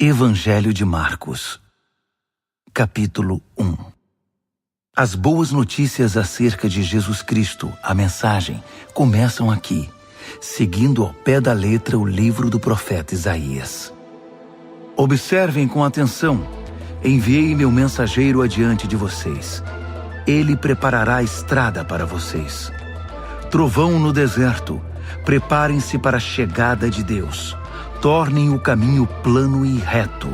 Evangelho de Marcos, capítulo 1. As boas notícias acerca de Jesus Cristo, a mensagem, começam aqui, seguindo ao pé da letra o livro do profeta Isaías. Observem com atenção: enviei meu mensageiro adiante de vocês. Ele preparará a estrada para vocês. Trovão no deserto, preparem-se para a chegada de Deus. Tornem o caminho plano e reto.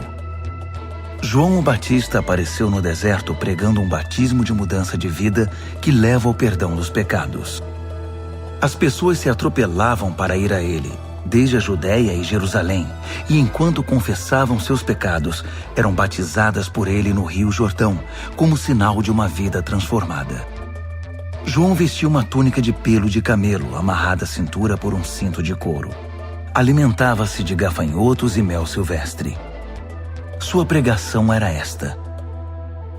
João o Batista apareceu no deserto pregando um batismo de mudança de vida que leva ao perdão dos pecados. As pessoas se atropelavam para ir a ele, desde a Judéia e Jerusalém, e enquanto confessavam seus pecados, eram batizadas por ele no Rio Jordão, como sinal de uma vida transformada. João vestia uma túnica de pelo de camelo, amarrada à cintura por um cinto de couro. Alimentava-se de gafanhotos e mel silvestre. Sua pregação era esta: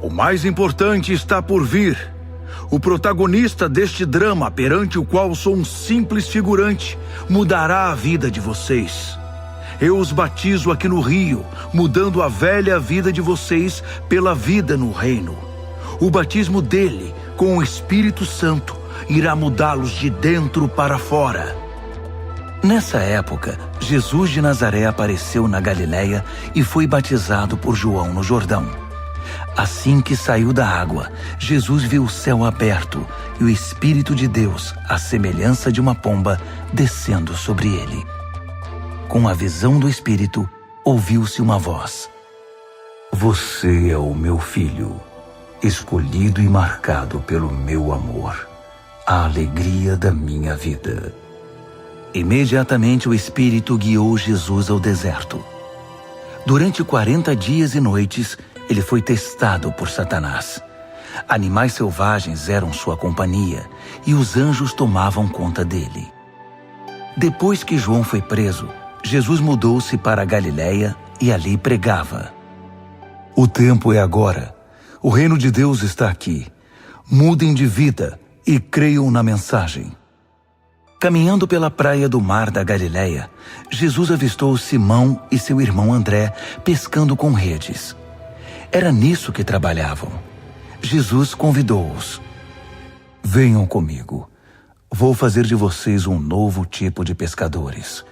o mais importante está por vir. O protagonista deste drama, perante o qual sou um simples figurante, mudará a vida de vocês. Eu os batizo aqui no rio, mudando a velha vida de vocês pela vida no reino. O batismo dele, com o Espírito Santo, irá mudá-los de dentro para fora. Nessa época, Jesus de Nazaré apareceu na Galiléia e foi batizado por João no Jordão. Assim que saiu da água, Jesus viu o céu aberto e o Espírito de Deus, à semelhança de uma pomba, descendo sobre ele. Com a visão do Espírito, ouviu-se uma voz: Você é o meu filho, escolhido e marcado pelo meu amor, a alegria da minha vida. Imediatamente o Espírito guiou Jesus ao deserto. Durante 40 dias e noites, ele foi testado por Satanás. Animais selvagens eram sua companhia e os anjos tomavam conta dele. Depois que João foi preso, Jesus mudou-se para a Galiléia e ali pregava: O tempo é agora. O reino de Deus está aqui. Mudem de vida e creiam na mensagem. Caminhando pela praia do mar da Galiléia, Jesus avistou Simão e seu irmão André pescando com redes. Era nisso que trabalhavam. Jesus convidou-os: Venham comigo. Vou fazer de vocês um novo tipo de pescadores.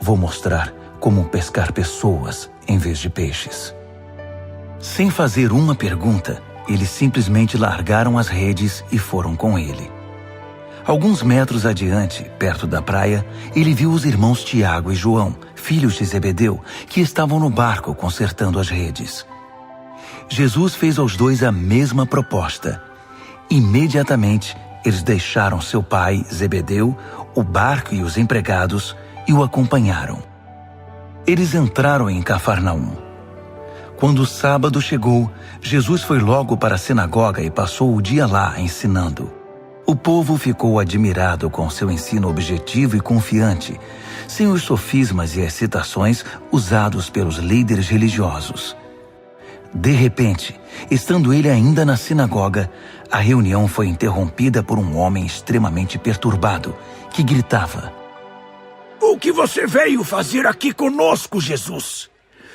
Vou mostrar como pescar pessoas em vez de peixes. Sem fazer uma pergunta, eles simplesmente largaram as redes e foram com ele. Alguns metros adiante, perto da praia, ele viu os irmãos Tiago e João, filhos de Zebedeu, que estavam no barco consertando as redes. Jesus fez aos dois a mesma proposta. Imediatamente, eles deixaram seu pai, Zebedeu, o barco e os empregados e o acompanharam. Eles entraram em Cafarnaum. Quando o sábado chegou, Jesus foi logo para a sinagoga e passou o dia lá ensinando. O povo ficou admirado com seu ensino objetivo e confiante, sem os sofismas e as citações usados pelos líderes religiosos. De repente, estando ele ainda na sinagoga, a reunião foi interrompida por um homem extremamente perturbado, que gritava: O que você veio fazer aqui conosco, Jesus?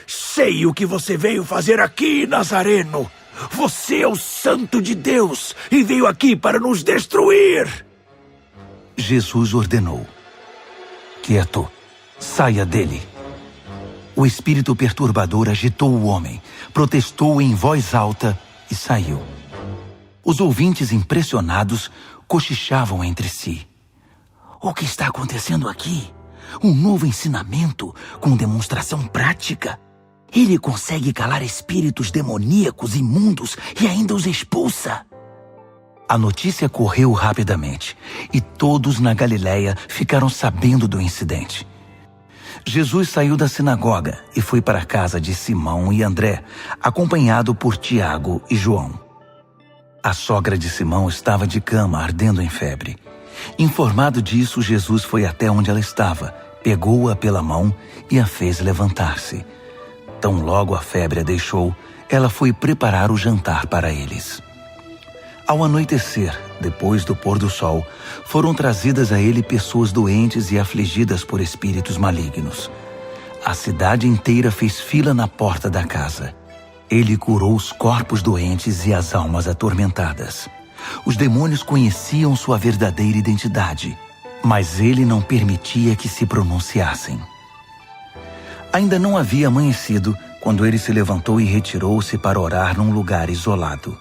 Sei o que você veio fazer aqui, Nazareno. Você é o Santo de Deus e veio aqui para nos destruir. Jesus ordenou: Quieto, saia dele. O espírito perturbador agitou o homem, protestou em voz alta e saiu. Os ouvintes impressionados cochichavam entre si: O que está acontecendo aqui? Um novo ensinamento com demonstração prática? Ele consegue calar espíritos demoníacos imundos e ainda os expulsa. A notícia correu rapidamente e todos na Galiléia ficaram sabendo do incidente. Jesus saiu da sinagoga e foi para a casa de Simão e André, acompanhado por Tiago e João. A sogra de Simão estava de cama, ardendo em febre. Informado disso, Jesus foi até onde ela estava, pegou-a pela mão e a fez levantar-se. Tão logo a febre a deixou, ela foi preparar o jantar para eles. Ao anoitecer, depois do pôr do sol, foram trazidas a ele pessoas doentes e afligidas por espíritos malignos. a cidade inteira fez fila na porta da casa. Ele curou os corpos doentes e as almas atormentadas. Os demônios conheciam sua verdadeira identidade, mas ele não permitia que se pronunciassem. Ainda não havia amanhecido quando ele se levantou e retirou-se para orar num lugar isolado.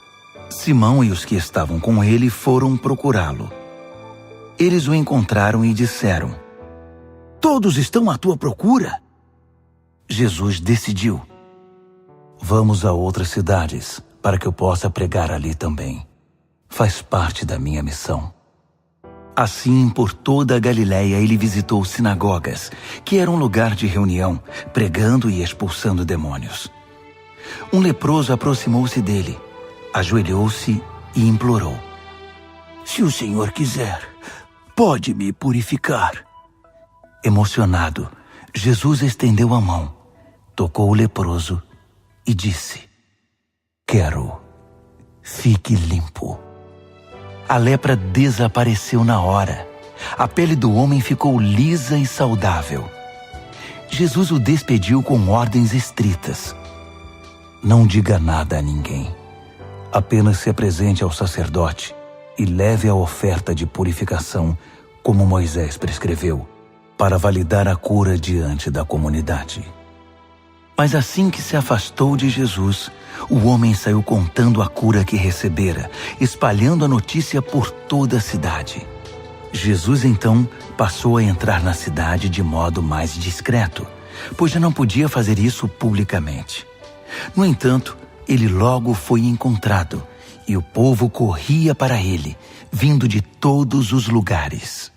Simão e os que estavam com ele foram procurá-lo. Eles o encontraram e disseram: Todos estão à tua procura? Jesus decidiu: Vamos a outras cidades para que eu possa pregar ali também. Faz parte da minha missão. Assim, por toda a Galiléia, ele visitou sinagogas, que era um lugar de reunião, pregando e expulsando demônios. Um leproso aproximou-se dele, ajoelhou-se e implorou: Se o Senhor quiser, pode me purificar. Emocionado, Jesus estendeu a mão, tocou o leproso e disse: Quero, fique limpo. A lepra desapareceu na hora. A pele do homem ficou lisa e saudável. Jesus o despediu com ordens estritas: Não diga nada a ninguém. Apenas se apresente ao sacerdote e leve a oferta de purificação, como Moisés prescreveu, para validar a cura diante da comunidade. Mas assim que se afastou de Jesus, o homem saiu contando a cura que recebera, espalhando a notícia por toda a cidade. Jesus então passou a entrar na cidade de modo mais discreto, pois já não podia fazer isso publicamente. No entanto, ele logo foi encontrado, e o povo corria para ele, vindo de todos os lugares.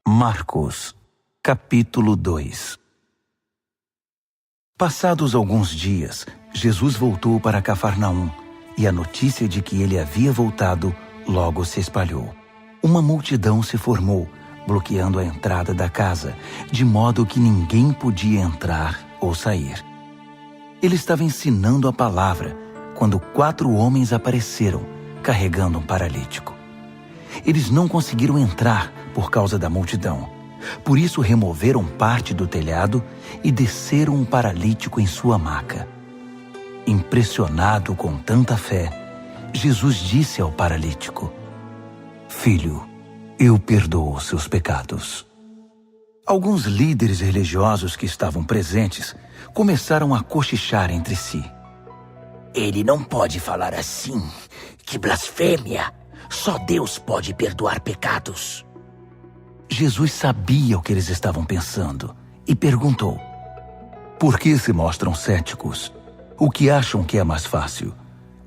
Marcos, capítulo 2. Passados alguns dias, Jesus voltou para Cafarnaum, e a notícia de que ele havia voltado logo se espalhou. Uma multidão se formou, bloqueando a entrada da casa, de modo que ninguém podia entrar ou sair. Ele estava ensinando a palavra, quando 4 homens apareceram, carregando um paralítico. Eles não conseguiram entrar por causa da multidão. Por isso removeram parte do telhado e desceram um paralítico em sua maca. Impressionado com tanta fé, Jesus disse ao paralítico: Filho, eu perdoo os seus pecados. Alguns líderes religiosos que estavam presentes começaram a cochichar entre si: Ele não pode falar assim. Que blasfêmia! Só Deus pode perdoar pecados. Jesus sabia o que eles estavam pensando e perguntou: Por que se mostram céticos? O que acham que é mais fácil?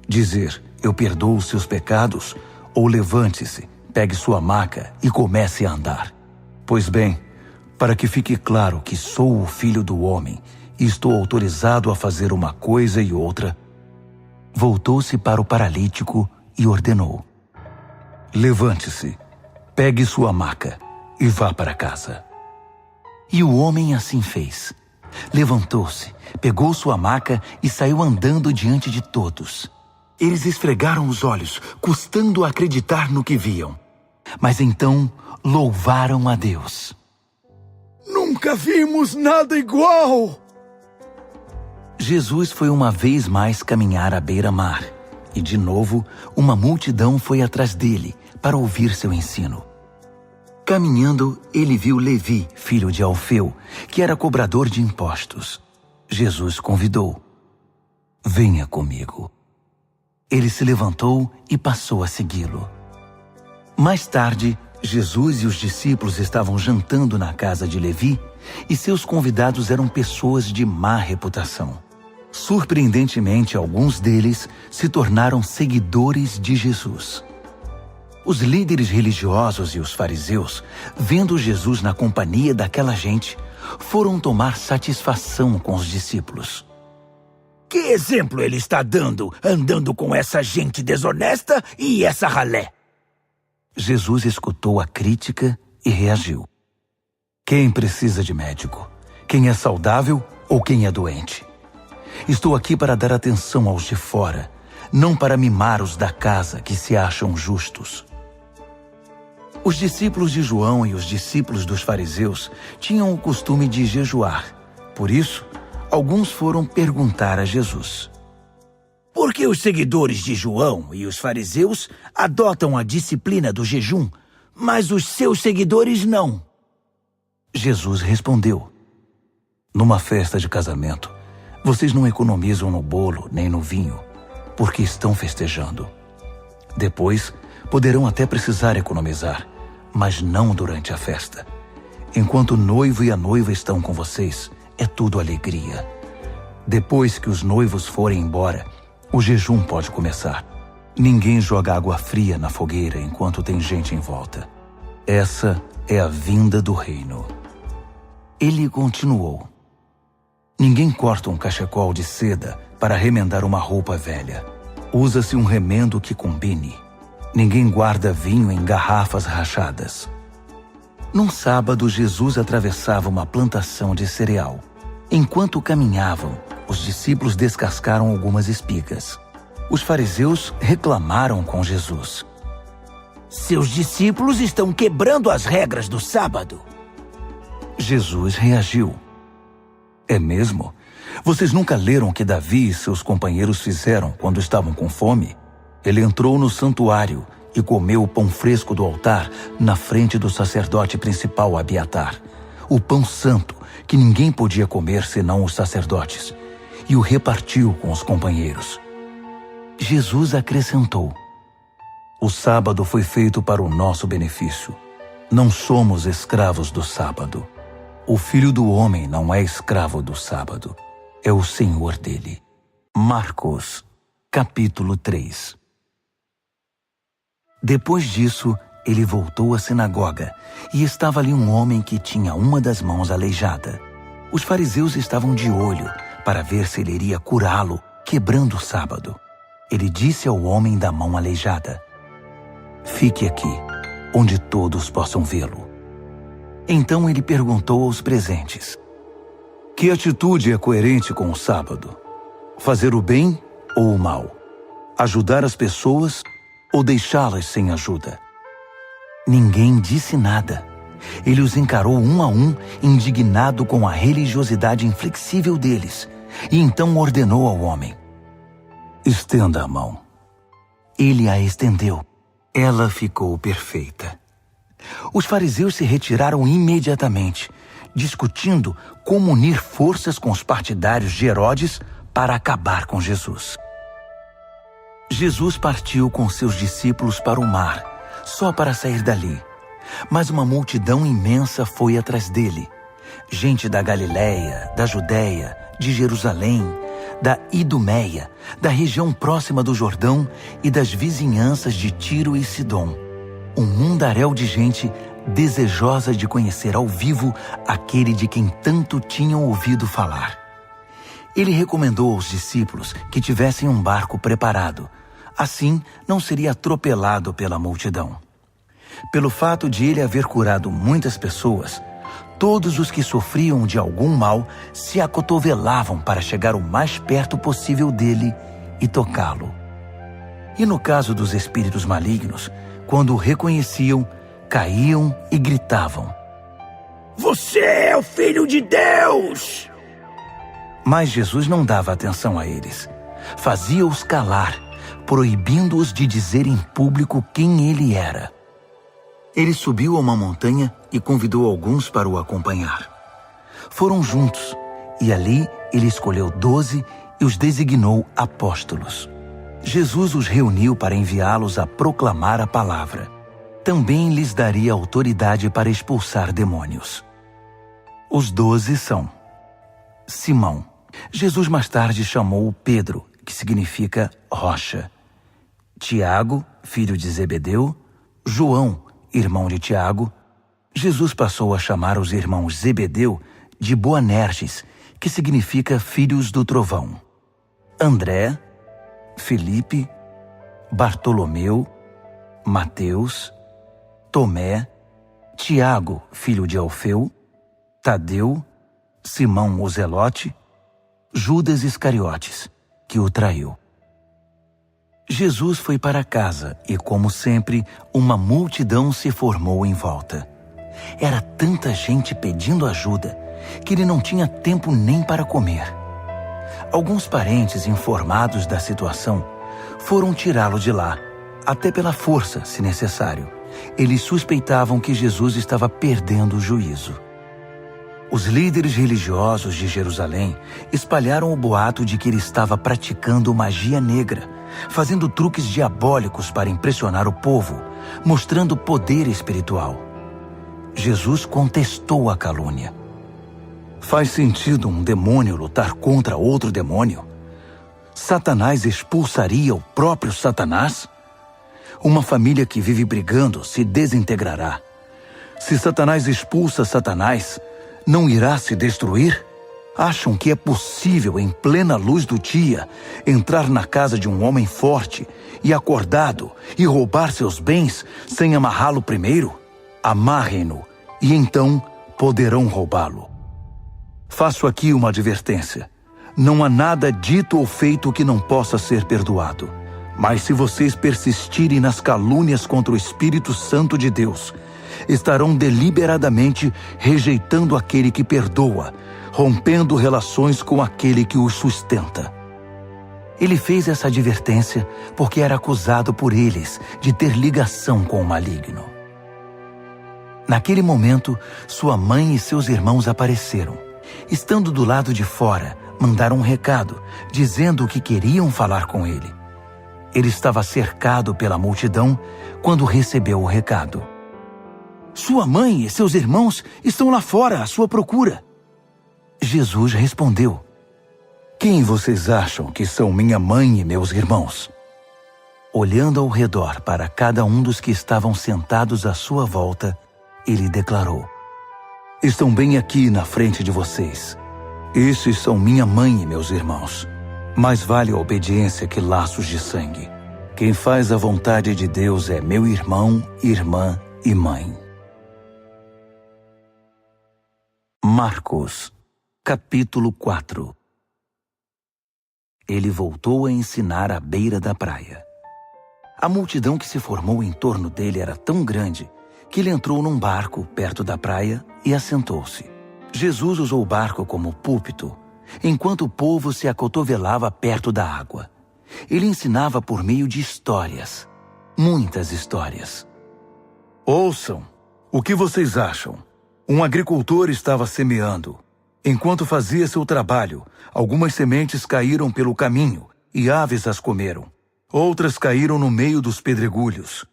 Dizer, eu perdoo os seus pecados, ou levante-se, pegue sua maca e comece a andar? Pois bem, para que fique claro que sou o Filho do Homem e estou autorizado a fazer uma coisa e outra, voltou-se para o paralítico e ordenou: Levante-se, pegue sua maca e vá para casa. E o homem assim fez. Levantou-se, pegou sua maca e saiu andando diante de todos. Eles esfregaram os olhos, custando acreditar no que viam. Mas então louvaram a Deus. Nunca vimos nada igual! Jesus foi uma vez mais caminhar à beira-mar, e de novo uma multidão foi atrás dele para ouvir seu ensino. Caminhando, ele viu Levi, filho de Alfeu, que era cobrador de impostos. Jesus convidou: Venha comigo. Ele se levantou e passou a segui-lo. Mais tarde, Jesus e os discípulos estavam jantando na casa de Levi, e seus convidados eram pessoas de má reputação. Surpreendentemente, alguns deles se tornaram seguidores de Jesus. Os líderes religiosos e os fariseus, vendo Jesus na companhia daquela gente, foram tomar satisfação com os discípulos. Que exemplo ele está dando, andando com essa gente desonesta e essa ralé? Jesus escutou a crítica e reagiu: Quem precisa de médico? Quem é saudável ou quem é doente? Estou aqui para dar atenção aos de fora, não para mimar os da casa que se acham justos. Os discípulos de João e os discípulos dos fariseus tinham o costume de jejuar. Por isso, alguns foram perguntar a Jesus: por que os seguidores de João e os fariseus adotam a disciplina do jejum, mas os seus seguidores não? Jesus respondeu: numa festa de casamento, vocês não economizam no bolo nem no vinho, porque estão festejando. Depois, poderão até precisar economizar, mas não durante a festa. Enquanto o noivo e a noiva estão com vocês, é tudo alegria. Depois que os noivos forem embora, o jejum pode começar. Ninguém joga água fria na fogueira enquanto tem gente em volta. Essa é a vinda do reino. Ele continuou: ninguém corta um cachecol de seda para remendar uma roupa velha. Usa-se um remendo que combine. Ninguém guarda vinho em garrafas rachadas. Num sábado, Jesus atravessava uma plantação de cereal. Enquanto caminhavam, os discípulos descascaram algumas espigas. Os fariseus reclamaram com Jesus: seus discípulos estão quebrando as regras do sábado. Jesus reagiu: é mesmo? Vocês nunca leram o que Davi e seus companheiros fizeram quando estavam com fome? Ele entrou no santuário e comeu o pão fresco do altar na frente do sacerdote principal Abiatar, o pão santo que ninguém podia comer senão os sacerdotes, e o repartiu com os companheiros. Jesus acrescentou: o sábado foi feito para o nosso benefício. Não somos escravos do sábado. O Filho do Homem não é escravo do sábado. É o Senhor dele. Marcos, capítulo 3. Depois disso, ele voltou à sinagoga e estava ali um homem que tinha uma das mãos aleijada. Os fariseus estavam de olho para ver se ele iria curá-lo, quebrando o sábado. Ele disse ao homem da mão aleijada: fique aqui, onde todos possam vê-lo. Então ele perguntou aos presentes: que atitude é coerente com o sábado? Fazer o bem ou o mal? Ajudar as pessoas ou deixá-las sem ajuda? Ninguém disse nada. Ele os encarou um a um, indignado com a religiosidade inflexível deles, e então ordenou ao homem: estenda a mão. Ele a estendeu. Ela ficou perfeita. Os fariseus se retiraram imediatamente, discutindo como unir forças com os partidários de Herodes para acabar com Jesus. Jesus partiu com seus discípulos para o mar, só para sair dali. Mas uma multidão imensa foi atrás dele. Gente da Galiléia, da Judéia, de Jerusalém, da Idumeia, da região próxima do Jordão e das vizinhanças de Tiro e Sidom. Um mundaréu de gente desejosa de conhecer ao vivo aquele de quem tanto tinham ouvido falar. Ele recomendou aos discípulos que tivessem um barco preparado. Assim, não seria atropelado pela multidão. Pelo fato de ele haver curado muitas pessoas, todos os que sofriam de algum mal se acotovelavam para chegar o mais perto possível dele e tocá-lo. E no caso dos espíritos malignos, quando o reconheciam, caíam e gritavam: você é o Filho de Deus! Mas Jesus não dava atenção a eles. Fazia-os calar, proibindo-os de dizer em público quem ele era. Ele subiu a uma montanha e convidou alguns para o acompanhar. Foram juntos, e ali ele escolheu 12 e os designou apóstolos. Jesus os reuniu para enviá-los a proclamar a palavra. Também lhes daria autoridade para expulsar demônios. Os 12 são: Simão. Jesus mais tarde chamou Pedro, que significa rocha. Tiago, filho de Zebedeu. João, irmão de Tiago. Jesus passou a chamar os irmãos Zebedeu de Boanerges, que significa filhos do trovão. André, Felipe, Bartolomeu, Mateus, Tomé, Tiago, filho de Alfeu, Tadeu, Simão o Zelote, Judas Iscariotes, que o traiu. Jesus foi para casa e, como sempre, uma multidão se formou em volta. Era tanta gente pedindo ajuda que ele não tinha tempo nem para comer. Alguns parentes, informados da situação, foram tirá-lo de lá, até pela força, se necessário. Eles suspeitavam que Jesus estava perdendo o juízo. Os líderes religiosos de Jerusalém espalharam o boato de que ele estava praticando magia negra, fazendo truques diabólicos para impressionar o povo, mostrando poder espiritual. Jesus contestou a calúnia. Faz sentido um demônio lutar contra outro demônio? Satanás expulsaria o próprio Satanás? Uma família que vive brigando se desintegrará. Se Satanás expulsa Satanás, não irá se destruir? Acham que é possível, em plena luz do dia, entrar na casa de um homem forte e acordado e roubar seus bens sem amarrá-lo primeiro? Amarrem-no e então poderão roubá-lo. Faço aqui uma advertência. Não há nada dito ou feito que não possa ser perdoado. Mas se vocês persistirem nas calúnias contra o Espírito Santo de Deus, estarão deliberadamente rejeitando aquele que perdoa, rompendo relações com aquele que os sustenta. Ele fez essa advertência porque era acusado por eles de ter ligação com o maligno. Naquele momento, sua mãe e seus irmãos apareceram. Estando do lado de fora, mandaram um recado, dizendo que queriam falar com ele. Ele estava cercado pela multidão quando recebeu o recado. Sua mãe e seus irmãos estão lá fora à sua procura. Jesus respondeu: Quem vocês acham que são minha mãe e meus irmãos? Olhando ao redor para cada um dos que estavam sentados à sua volta, ele declarou: Estão bem aqui na frente de vocês. Esses são minha mãe e meus irmãos. Mais vale a obediência que laços de sangue. Quem faz a vontade de Deus é meu irmão, irmã e mãe. Marcos, capítulo 4. Ele voltou a ensinar à beira da praia. A multidão que se formou em torno dele era tão grande que ele entrou num barco perto da praia e assentou-se. Jesus usou o barco como púlpito, enquanto o povo se acotovelava perto da água. Ele ensinava por meio de histórias, muitas histórias. Ouçam, o que vocês acham? Um agricultor estava semeando. Enquanto fazia seu trabalho, algumas sementes caíram pelo caminho e aves as comeram. Outras caíram no meio dos pedregulhos.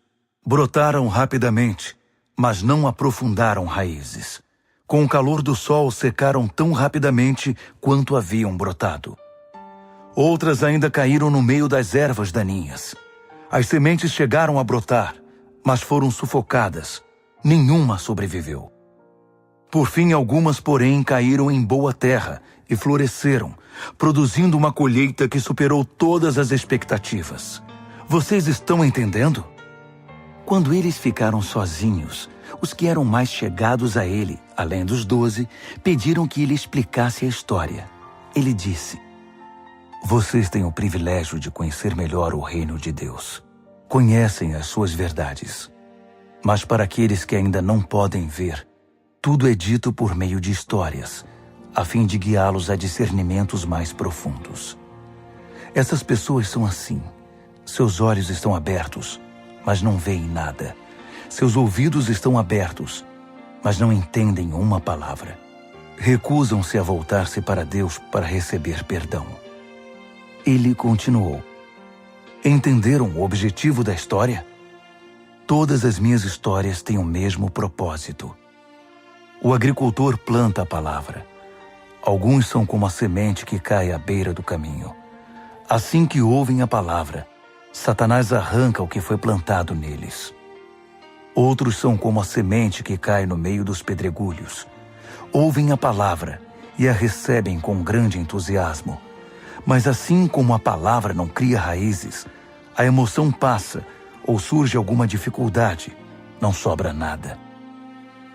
Brotaram rapidamente, mas não aprofundaram raízes. Com o calor do sol, secaram tão rapidamente quanto haviam brotado. Outras ainda caíram no meio das ervas daninhas. As sementes chegaram a brotar, mas foram sufocadas. Nenhuma sobreviveu. Por fim, algumas, porém, caíram em boa terra e floresceram, produzindo uma colheita que superou todas as expectativas. Vocês estão entendendo? Quando eles ficaram sozinhos, os que eram mais chegados a ele, além dos 12, pediram que ele explicasse a história. Ele disse: Vocês têm o privilégio de conhecer melhor o reino de Deus. Conhecem as suas verdades. Mas para aqueles que ainda não podem ver, tudo é dito por meio de histórias, a fim de guiá-los a discernimentos mais profundos. Essas pessoas são assim. Seus olhos estão abertos, mas não veem nada. Seus ouvidos estão abertos, mas não entendem uma palavra. Recusam-se a voltar-se para Deus para receber perdão. Ele continuou: Entenderam o objetivo da história? Todas as minhas histórias têm o mesmo propósito. O agricultor planta a palavra. Alguns são como a semente que cai à beira do caminho. Assim que ouvem a palavra, Satanás arranca o que foi plantado neles. Outros são como a semente que cai no meio dos pedregulhos. Ouvem a palavra e a recebem com grande entusiasmo. Mas assim como a palavra não cria raízes, a emoção passa ou surge alguma dificuldade, não sobra nada.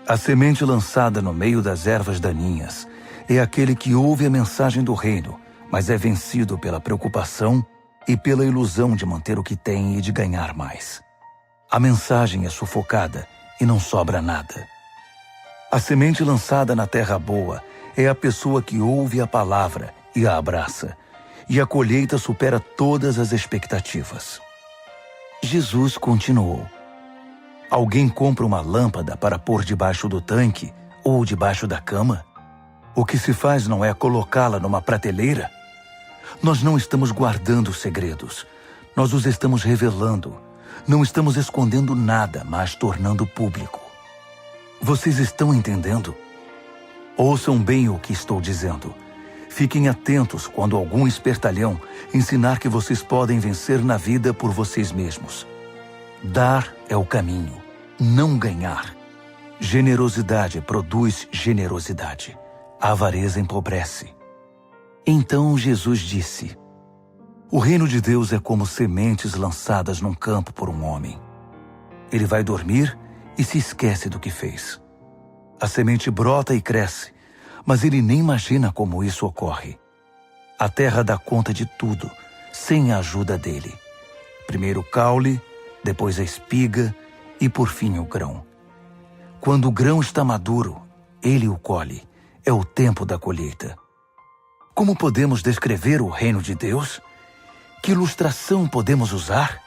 A semente lançada no meio das ervas daninhas é aquele que ouve a mensagem do reino, mas é vencido pela preocupação e pela ilusão de manter o que tem e de ganhar mais. A mensagem é sufocada e não sobra nada. A semente lançada na terra boa é a pessoa que ouve a palavra e a abraça, e a colheita supera todas as expectativas. Jesus continuou: alguém compra uma lâmpada para pôr debaixo do tanque ou debaixo da cama? O que se faz não é colocá-la numa prateleira? Nós não estamos guardando segredos, nós os estamos revelando. Não estamos escondendo nada, mas tornando público. Vocês estão entendendo? Ouçam bem o que estou dizendo. Fiquem atentos quando algum espertalhão ensinar que vocês podem vencer na vida por vocês mesmos. Dar é o caminho, não ganhar. Generosidade produz generosidade. A avareza empobrece. Então Jesus disse: o reino de Deus é como sementes lançadas num campo por um homem. Ele vai dormir e se esquece do que fez. A semente brota e cresce, mas ele nem imagina como isso ocorre. A terra dá conta de tudo, sem a ajuda dele. Primeiro o caule, depois a espiga e por fim o grão. Quando o grão está maduro, ele o colhe. É o tempo da colheita. Como podemos descrever o reino de Deus? Que ilustração podemos usar?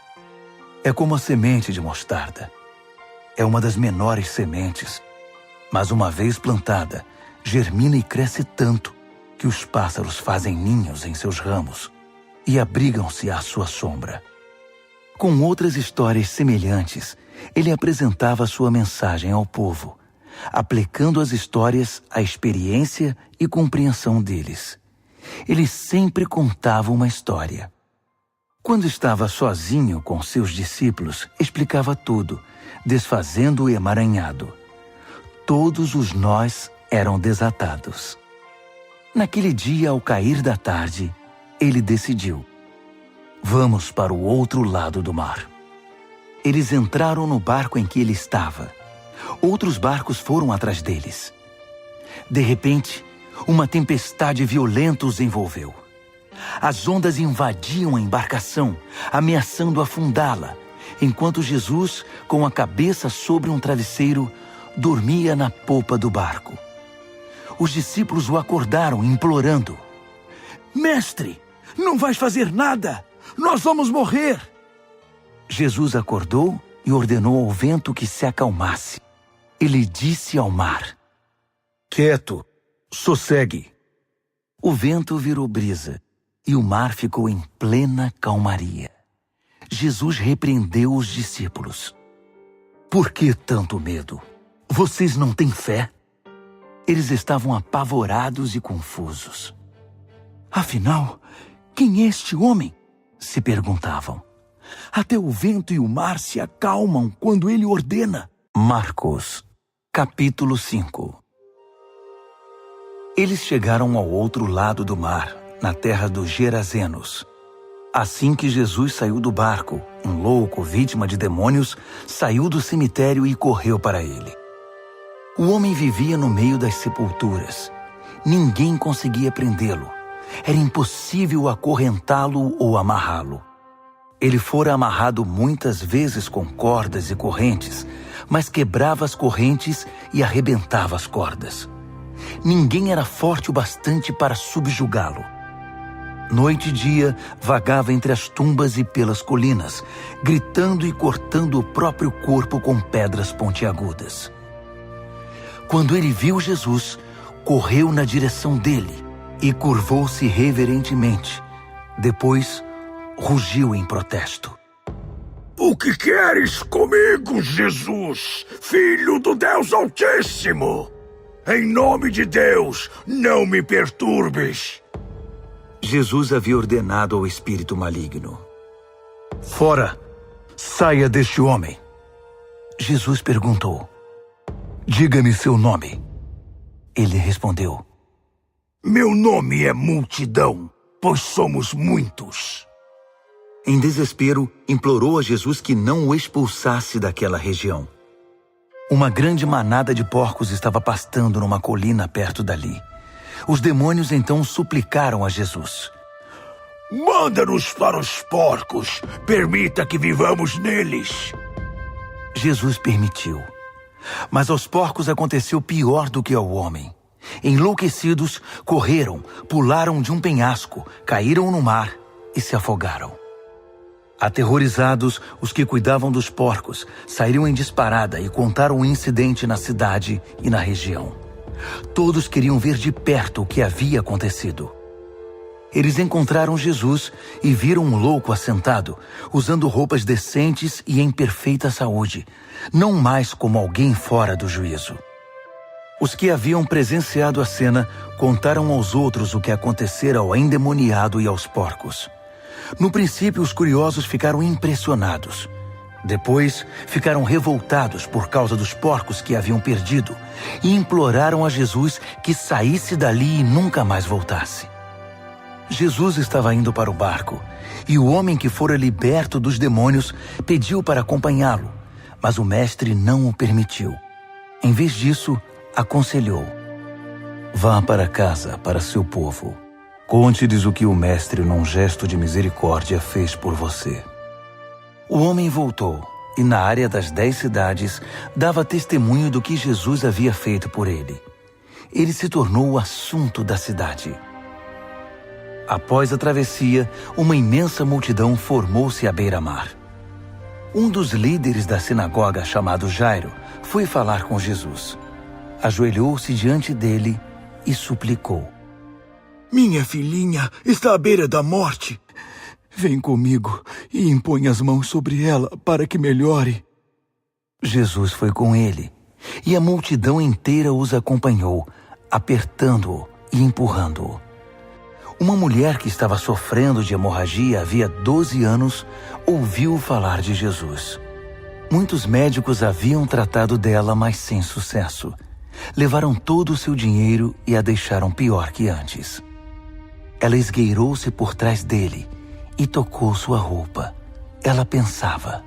É como a semente de mostarda. É uma das menores sementes, mas uma vez plantada, germina e cresce tanto que os pássaros fazem ninhos em seus ramos e abrigam-se à sua sombra. Com outras histórias semelhantes, ele apresentava sua mensagem ao povo, aplicando as histórias à experiência e compreensão deles. Ele sempre contava uma história. Quando estava sozinho com seus discípulos, explicava tudo, desfazendo o emaranhado. Todos os nós eram desatados. Naquele dia, ao cair da tarde, ele decidiu: vamos para o outro lado do mar. Eles entraram no barco em que ele estava. Outros barcos foram atrás deles. De repente, uma tempestade violenta os envolveu. As ondas invadiam a embarcação, ameaçando afundá-la, enquanto Jesus, com a cabeça sobre um travesseiro, dormia na popa do barco. Os discípulos o acordaram, implorando: mestre, não vais fazer nada! Nós vamos morrer! Jesus acordou e ordenou ao vento que se acalmasse. Ele disse ao mar: quieto, sossegue. O vento virou brisa e o mar ficou em plena calmaria. Jesus repreendeu os discípulos: por que tanto medo? Vocês não têm fé? Eles estavam apavorados e confusos. Afinal, quem é este homem? Se perguntavam. Até o vento e o mar se acalmam quando ele ordena. Marcos, capítulo 5. Eles chegaram ao outro lado do mar, na terra dos Gerazenos. Assim que Jesus saiu do barco, um louco, vítima de demônios, saiu do cemitério e correu para ele. O homem vivia no meio das sepulturas. Ninguém conseguia prendê-lo. Era impossível acorrentá-lo ou amarrá-lo. Ele fora amarrado muitas vezes com cordas e correntes, mas quebrava as correntes e arrebentava as cordas. Ninguém era forte o bastante para subjugá-lo. Noite e dia, vagava entre as tumbas e pelas colinas, gritando e cortando o próprio corpo com pedras pontiagudas. Quando ele viu Jesus, correu na direção dele e curvou-se reverentemente. Depois, rugiu em protesto: o que queres comigo, Jesus, Filho do Deus Altíssimo? Em nome de Deus, não me perturbes. Jesus havia ordenado ao espírito maligno: fora, saia deste homem. Jesus perguntou: diga-me seu nome. Ele respondeu: meu nome é Multidão, pois somos muitos. Em desespero, implorou a Jesus que não o expulsasse daquela região. Uma grande manada de porcos estava pastando numa colina perto dali. Os demônios então suplicaram a Jesus: Manda-nos para os porcos. Permita que vivamos neles. Jesus permitiu. Mas aos porcos aconteceu pior do que ao homem. Enlouquecidos, correram, pularam de um penhasco, caíram no mar e se afogaram. Aterrorizados, os que cuidavam dos porcos saíram em disparada e contaram o incidente na cidade e na região. Todos queriam ver de perto o que havia acontecido. Eles encontraram Jesus e viram um louco assentado, usando roupas decentes e em perfeita saúde, não mais como alguém fora do juízo. Os que haviam presenciado a cena contaram aos outros o que acontecera ao endemoniado e aos porcos. No princípio, os curiosos ficaram impressionados. Depois, ficaram revoltados por causa dos porcos que haviam perdido e imploraram a Jesus que saísse dali e nunca mais voltasse. Jesus estava indo para o barco e o homem que fora liberto dos demônios pediu para acompanhá-lo, mas o mestre não o permitiu. Em vez disso, aconselhou: vá para casa, para seu povo. Conte-lhes o que o mestre, num gesto de misericórdia, fez por você. O homem voltou e, na área das 10 cidades, dava testemunho do que Jesus havia feito por ele. Ele se tornou o assunto da cidade. Após a travessia, uma imensa multidão formou-se à beira-mar. Um dos líderes da sinagoga, chamado Jairo, foi falar com Jesus. Ajoelhou-se diante dele e suplicou: Minha filhinha está à beira da morte. Vem comigo e impõe as mãos sobre ela para que melhore. Jesus foi com ele, e a multidão inteira os acompanhou, apertando-o e empurrando-o. Uma mulher que estava sofrendo de hemorragia havia 12 anos ouviu falar de Jesus. Muitos médicos haviam tratado dela, mas sem sucesso. Levaram todo o seu dinheiro e a deixaram pior que antes. Ela esgueirou-se por trás dele e tocou sua roupa. Ela pensava: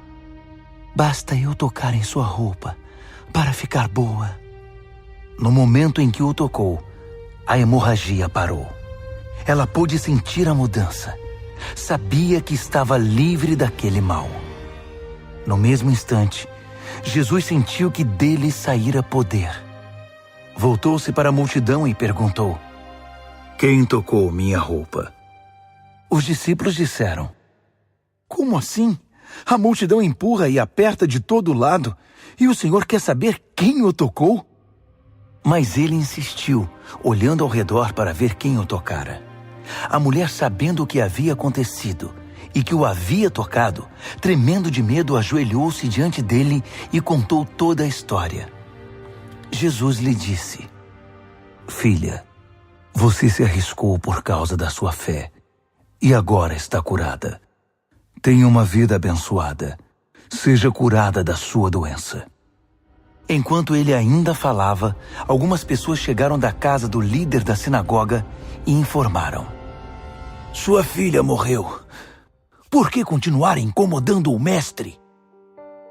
basta eu tocar em sua roupa para ficar boa. No momento em que o tocou, a hemorragia parou. Ela pôde sentir a mudança. Sabia que estava livre daquele mal. No mesmo instante, Jesus sentiu que dele saíra poder. Voltou-se para a multidão e perguntou: quem tocou minha roupa? Os discípulos disseram: como assim? A multidão empurra e aperta de todo lado, e o Senhor quer saber quem o tocou? Mas ele insistiu, olhando ao redor para ver quem o tocara. A mulher, sabendo o que havia acontecido e que o havia tocado, tremendo de medo, ajoelhou-se diante dele e contou toda a história. Jesus lhe disse: filha, você se arriscou por causa da sua fé e agora está curada. Tenha uma vida abençoada. Seja curada da sua doença. Enquanto ele ainda falava, algumas pessoas chegaram da casa do líder da sinagoga e informaram: sua filha morreu. Por que continuar incomodando o mestre?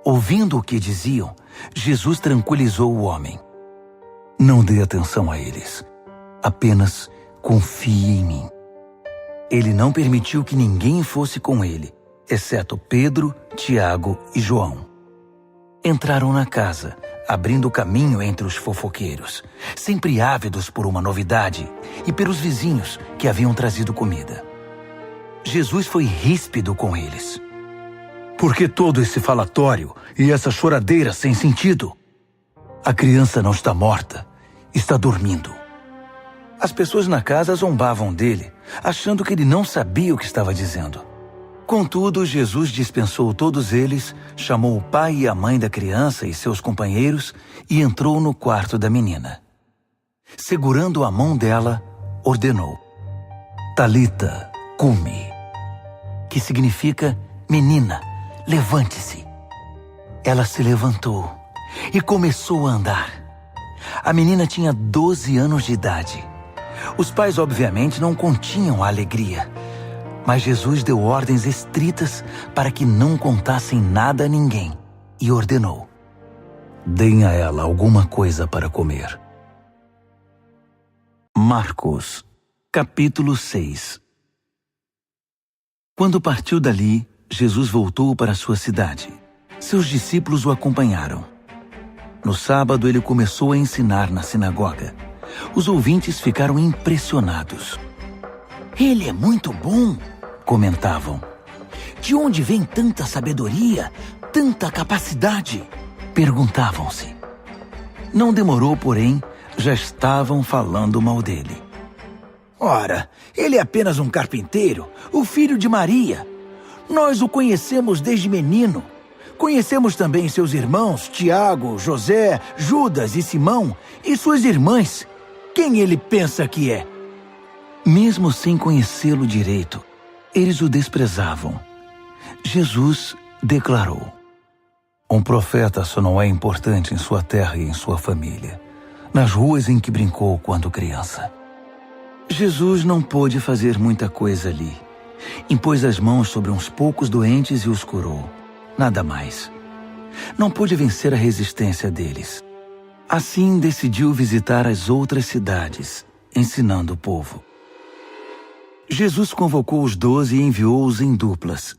Ouvindo o que diziam, Jesus tranquilizou o homem: não dê atenção a eles. Apenas confie em mim. Ele não permitiu que ninguém fosse com ele, exceto Pedro, Tiago e João. Entraram na casa, abrindo caminho entre os fofoqueiros, sempre ávidos por uma novidade, e pelos vizinhos que haviam trazido comida. Jesus foi ríspido com eles. Por que todo esse falatório e essa choradeira sem sentido? A criança não está morta, está dormindo. As pessoas na casa zombavam dele, achando que ele não sabia o que estava dizendo. Contudo, Jesus dispensou todos eles, chamou o pai e a mãe da criança e seus companheiros e entrou no quarto da menina. Segurando a mão dela, ordenou: Talita, cumi, que significa: menina, levante-se. Ela se levantou e começou a andar. A menina tinha 12 anos de idade. Os pais, obviamente, não continham a alegria, mas Jesus deu ordens estritas para que não contassem nada a ninguém e ordenou: deem a ela alguma coisa para comer. Marcos, capítulo 6. Quando partiu dali, Jesus voltou para sua cidade. Seus discípulos o acompanharam. No sábado, ele começou a ensinar na sinagoga. Os ouvintes ficaram impressionados. Ele é muito bom, comentavam. De onde vem tanta sabedoria, tanta capacidade? Perguntavam-se. Não demorou, porém, já estavam falando mal dele. Ora, ele é apenas um carpinteiro, o filho de Maria. Nós o conhecemos desde menino. Conhecemos também seus irmãos, Tiago, José, Judas e Simão, e suas irmãs. Quem ele pensa que é? Mesmo sem conhecê-lo direito, eles o desprezavam. Jesus declarou: um profeta só não é importante em sua terra e em sua família, nas ruas em que brincou quando criança. Jesus não pôde fazer muita coisa ali. Impôs as mãos sobre uns poucos doentes e os curou. Nada mais. Não pôde vencer a resistência deles. Assim, decidiu visitar as outras cidades, ensinando o povo. Jesus convocou os 12 e enviou-os em duplas.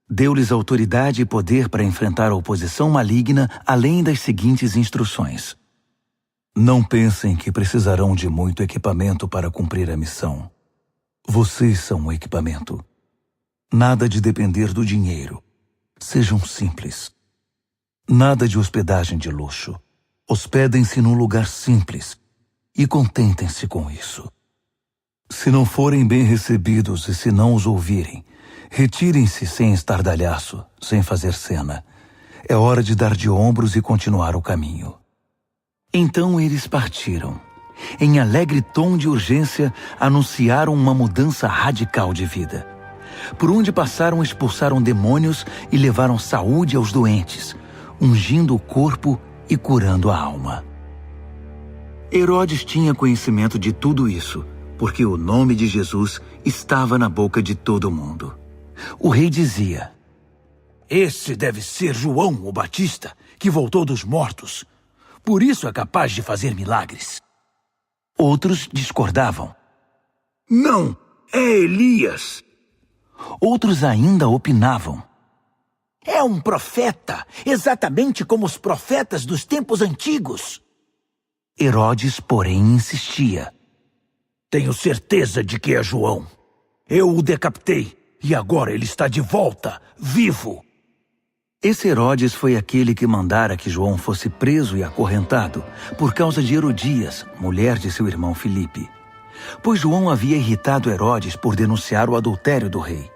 Deu-lhes autoridade e poder para enfrentar a oposição maligna, além das seguintes instruções. Não pensem que precisarão de muito equipamento para cumprir a missão. Vocês são o equipamento. Nada de depender do dinheiro. Sejam simples. Nada de hospedagem de luxo. Hospedem-se num lugar simples e contentem-se com isso. Se não forem bem recebidos e se não os ouvirem, retirem-se sem estardalhaço, sem fazer cena. É hora de dar de ombros e continuar o caminho. Então eles partiram. Em alegre tom de urgência, anunciaram uma mudança radical de vida. Por onde passaram, expulsaram demônios e levaram saúde aos doentes, ungindo o corpo e curando a alma. Herodes tinha conhecimento de tudo isso, porque o nome de Jesus estava na boca de todo mundo. O rei dizia: esse deve ser João o Batista, que voltou dos mortos. Por isso é capaz de fazer milagres. Outros discordavam. Não, é Elias. Outros ainda opinavam. É um profeta, exatamente como os profetas dos tempos antigos. Herodes, porém, insistia. Tenho certeza de que é João. Eu o decapitei e agora ele está de volta, vivo. Esse Herodes foi aquele que mandara que João fosse preso e acorrentado por causa de Herodias, mulher de seu irmão Filipe. Pois João havia irritado Herodes por denunciar o adultério do rei.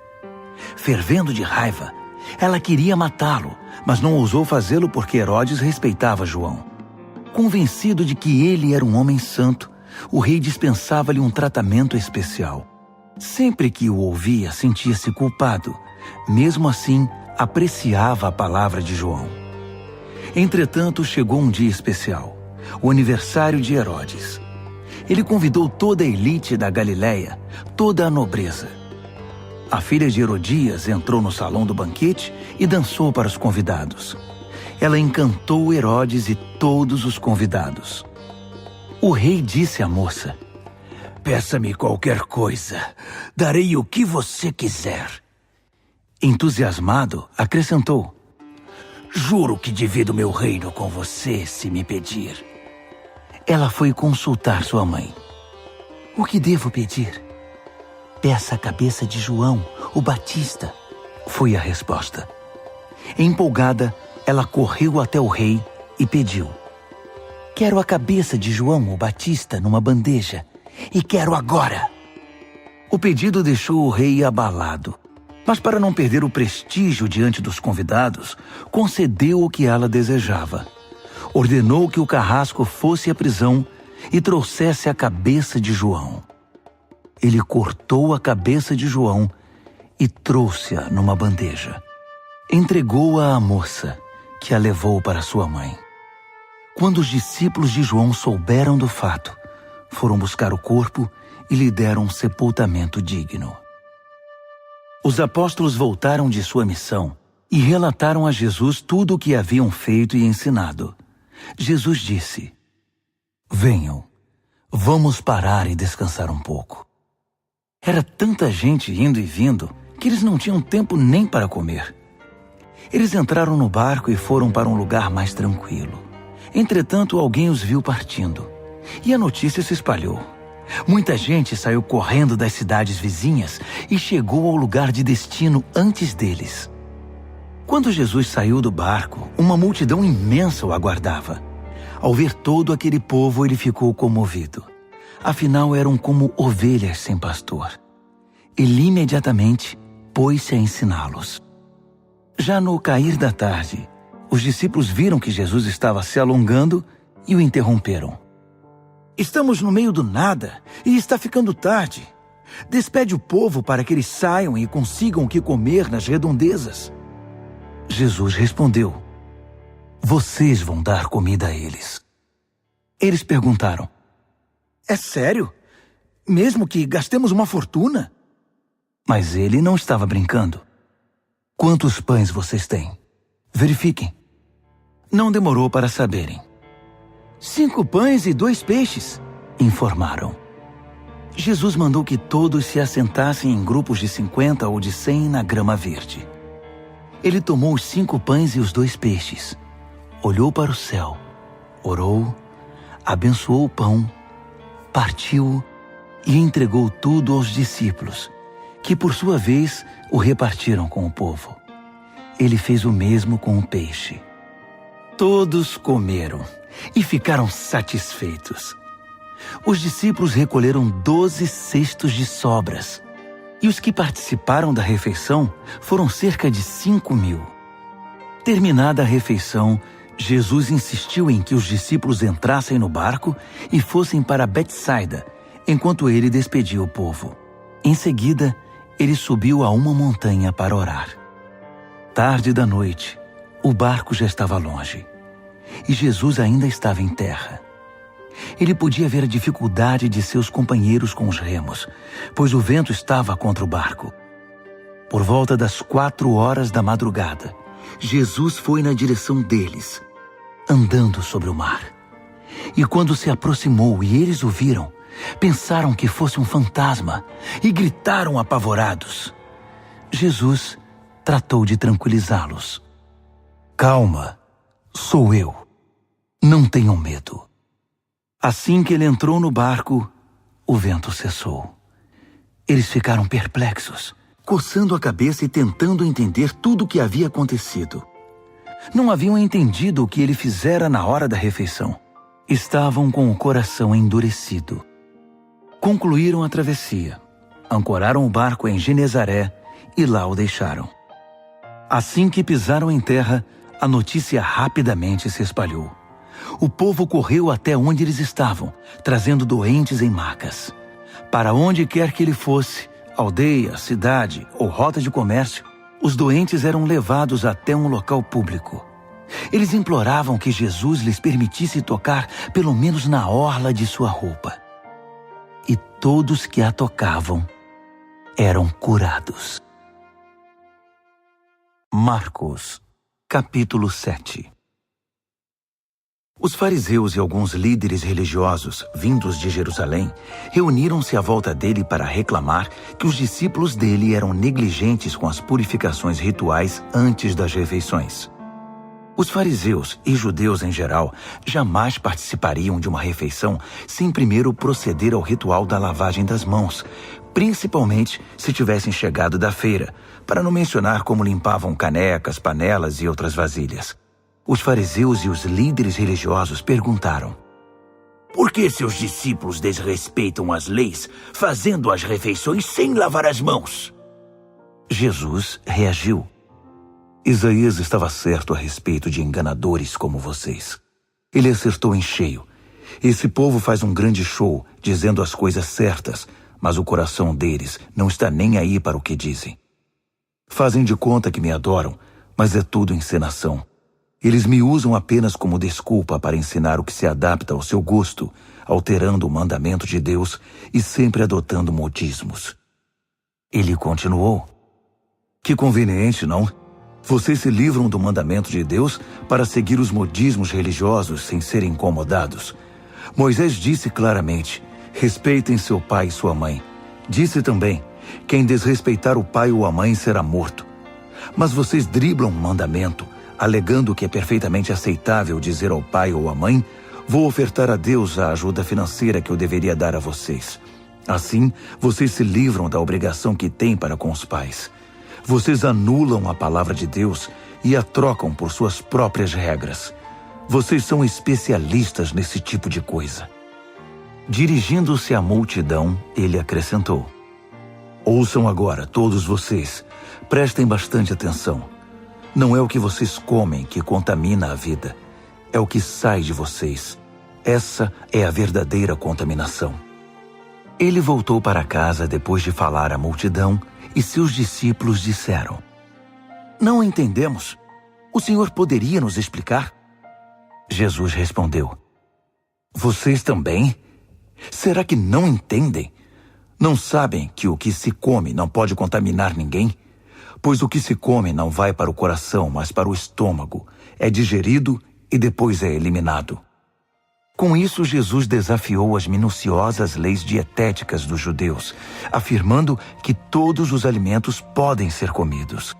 Fervendo de raiva, ela queria matá-lo, mas não ousou fazê-lo porque Herodes respeitava João. Convencido de que ele era um homem santo, o rei dispensava-lhe um tratamento especial. Sempre que o ouvia, sentia-se culpado. Mesmo assim, apreciava a palavra de João. Entretanto, chegou um dia especial, o aniversário de Herodes. Ele convidou toda a elite da Galileia, toda a nobreza. A filha de Herodias entrou no salão do banquete e dançou para os convidados. Ela encantou Herodes e todos os convidados. O rei disse à moça: peça-me qualquer coisa, darei o que você quiser. Entusiasmado, acrescentou: juro que divido meu reino com você se me pedir. Ela foi consultar sua mãe. O que devo pedir? Peça a cabeça de João, o Batista, foi a resposta. Empolgada, ela correu até o rei e pediu: quero a cabeça de João, o Batista, numa bandeja, e quero agora. O pedido deixou o rei abalado. Mas para não perder o prestígio diante dos convidados, concedeu o que ela desejava. Ordenou que o carrasco fosse à prisão e trouxesse a cabeça de João. Ele cortou a cabeça de João e trouxe-a numa bandeja. Entregou-a à moça, que a levou para sua mãe. Quando os discípulos de João souberam do fato, foram buscar o corpo e lhe deram um sepultamento digno. Os apóstolos voltaram de sua missão e relataram a Jesus tudo o que haviam feito e ensinado. Jesus disse: venham, vamos parar e descansar um pouco. Era tanta gente indo e vindo que que eles não tinham tempo nem para comer. Eles entraram no barco e foram para um lugar mais tranquilo. Entretanto, alguém os viu partindo, e a notícia se espalhou. Muita gente saiu correndo das cidades vizinhas e chegou ao lugar de destino antes deles. Quando Jesus saiu do barco, uma multidão imensa o aguardava. Ao ver todo aquele povo, ele ficou comovido. Afinal, eram como ovelhas sem pastor. Ele imediatamente pôs-se a ensiná-los. Já no cair da tarde, os discípulos viram que Jesus estava se alongando e o interromperam. Estamos no meio do nada e está ficando tarde. Despede o povo para que eles saiam e consigam o que comer nas redondezas. Jesus respondeu: vocês vão dar comida a eles. Eles perguntaram: é sério? Mesmo que gastemos uma fortuna? Mas ele não estava brincando. Quantos pães vocês têm? Verifiquem. Não demorou para saberem. 5 pães e 2 peixes, informaram. Jesus mandou que todos se assentassem em grupos de 50 ou de 100 na grama verde. Ele tomou os 5 pães e os 2 peixes, olhou para o céu, orou, abençoou o pão, partiu e entregou tudo aos discípulos, que por sua vez o repartiram com o povo. Ele fez o mesmo com o peixe. Todos comeram e ficaram satisfeitos. Os discípulos recolheram 12 cestos de sobras, e os que participaram da refeição foram cerca de 5.000. Terminada a refeição, Jesus insistiu em que os discípulos entrassem no barco e fossem para Betsaida, enquanto ele despedia o povo. Em seguida, ele subiu a uma montanha para orar. Tarde da noite, o barco já estava longe, e Jesus ainda estava em terra. Ele podia ver a dificuldade de seus companheiros com os remos, pois o vento estava contra o barco. Por volta das 4 horas da madrugada, Jesus foi na direção deles, andando sobre o mar. E quando se aproximou e eles o viram, pensaram que fosse um fantasma e gritaram apavorados. Jesus tratou de tranquilizá-los. Calma, sou eu. Não tenham medo. Assim que ele entrou no barco, o vento cessou. Eles ficaram perplexos, coçando a cabeça e tentando entender tudo o que havia acontecido. Não haviam entendido o que ele fizera na hora da refeição. Estavam com o coração endurecido. Concluíram a travessia, ancoraram o barco em Genezaré e lá o deixaram. Assim que pisaram em terra, a notícia rapidamente se espalhou. O povo correu até onde eles estavam, trazendo doentes em macas. Para onde quer que ele fosse, aldeia, cidade ou rota de comércio, os doentes eram levados até um local público. Eles imploravam que Jesus lhes permitisse tocar pelo menos na orla de sua roupa. E todos que a tocavam eram curados. Marcos, capítulo 7. Os fariseus e alguns líderes religiosos, vindos de Jerusalém, reuniram-se à volta dele para reclamar que os discípulos dele eram negligentes com as purificações rituais antes das refeições. Os fariseus e judeus em geral jamais participariam de uma refeição sem primeiro proceder ao ritual da lavagem das mãos, principalmente se tivessem chegado da feira, para não mencionar como limpavam canecas, panelas e outras vasilhas. Os fariseus e os líderes religiosos perguntaram: por que seus discípulos desrespeitam as leis, fazendo as refeições sem lavar as mãos? Jesus reagiu: Isaías estava certo a respeito de enganadores como vocês. Ele acertou em cheio. Esse povo faz um grande show, dizendo as coisas certas, mas o coração deles não está nem aí para o que dizem. Fazem de conta que me adoram, mas é tudo encenação. Eles me usam apenas como desculpa para ensinar o que se adapta ao seu gosto, alterando o mandamento de Deus e sempre adotando modismos. Ele continuou: que conveniente, não? Vocês se livram do mandamento de Deus para seguir os modismos religiosos sem serem incomodados. Moisés disse claramente: respeitem seu pai e sua mãe. Disse também: Quem desrespeitar o pai ou a mãe será morto. Mas vocês driblam um mandamento, alegando que é perfeitamente aceitável dizer ao pai ou à mãe: vou ofertar a Deus a ajuda financeira que eu deveria dar a vocês. Assim, vocês se livram da obrigação que têm para com os pais. Vocês anulam a palavra de Deus e a trocam por suas próprias regras. Vocês são especialistas nesse tipo de coisa. Dirigindo-se à multidão, ele acrescentou: ouçam agora, todos vocês. Prestem bastante atenção. Não é o que vocês comem que contamina a vida. É o que sai de vocês. Essa é a verdadeira contaminação. Ele voltou para casa depois de falar à multidão e seus discípulos disseram: não entendemos. O Senhor poderia nos explicar? Jesus respondeu: vocês também? Será que não entendem? Não sabem que o que se come não pode contaminar ninguém? Pois o que se come não vai para o coração, mas para o estômago. É digerido e depois é eliminado. Com isso, Jesus desafiou as minuciosas leis dietéticas dos judeus, afirmando que todos os alimentos podem ser comidos.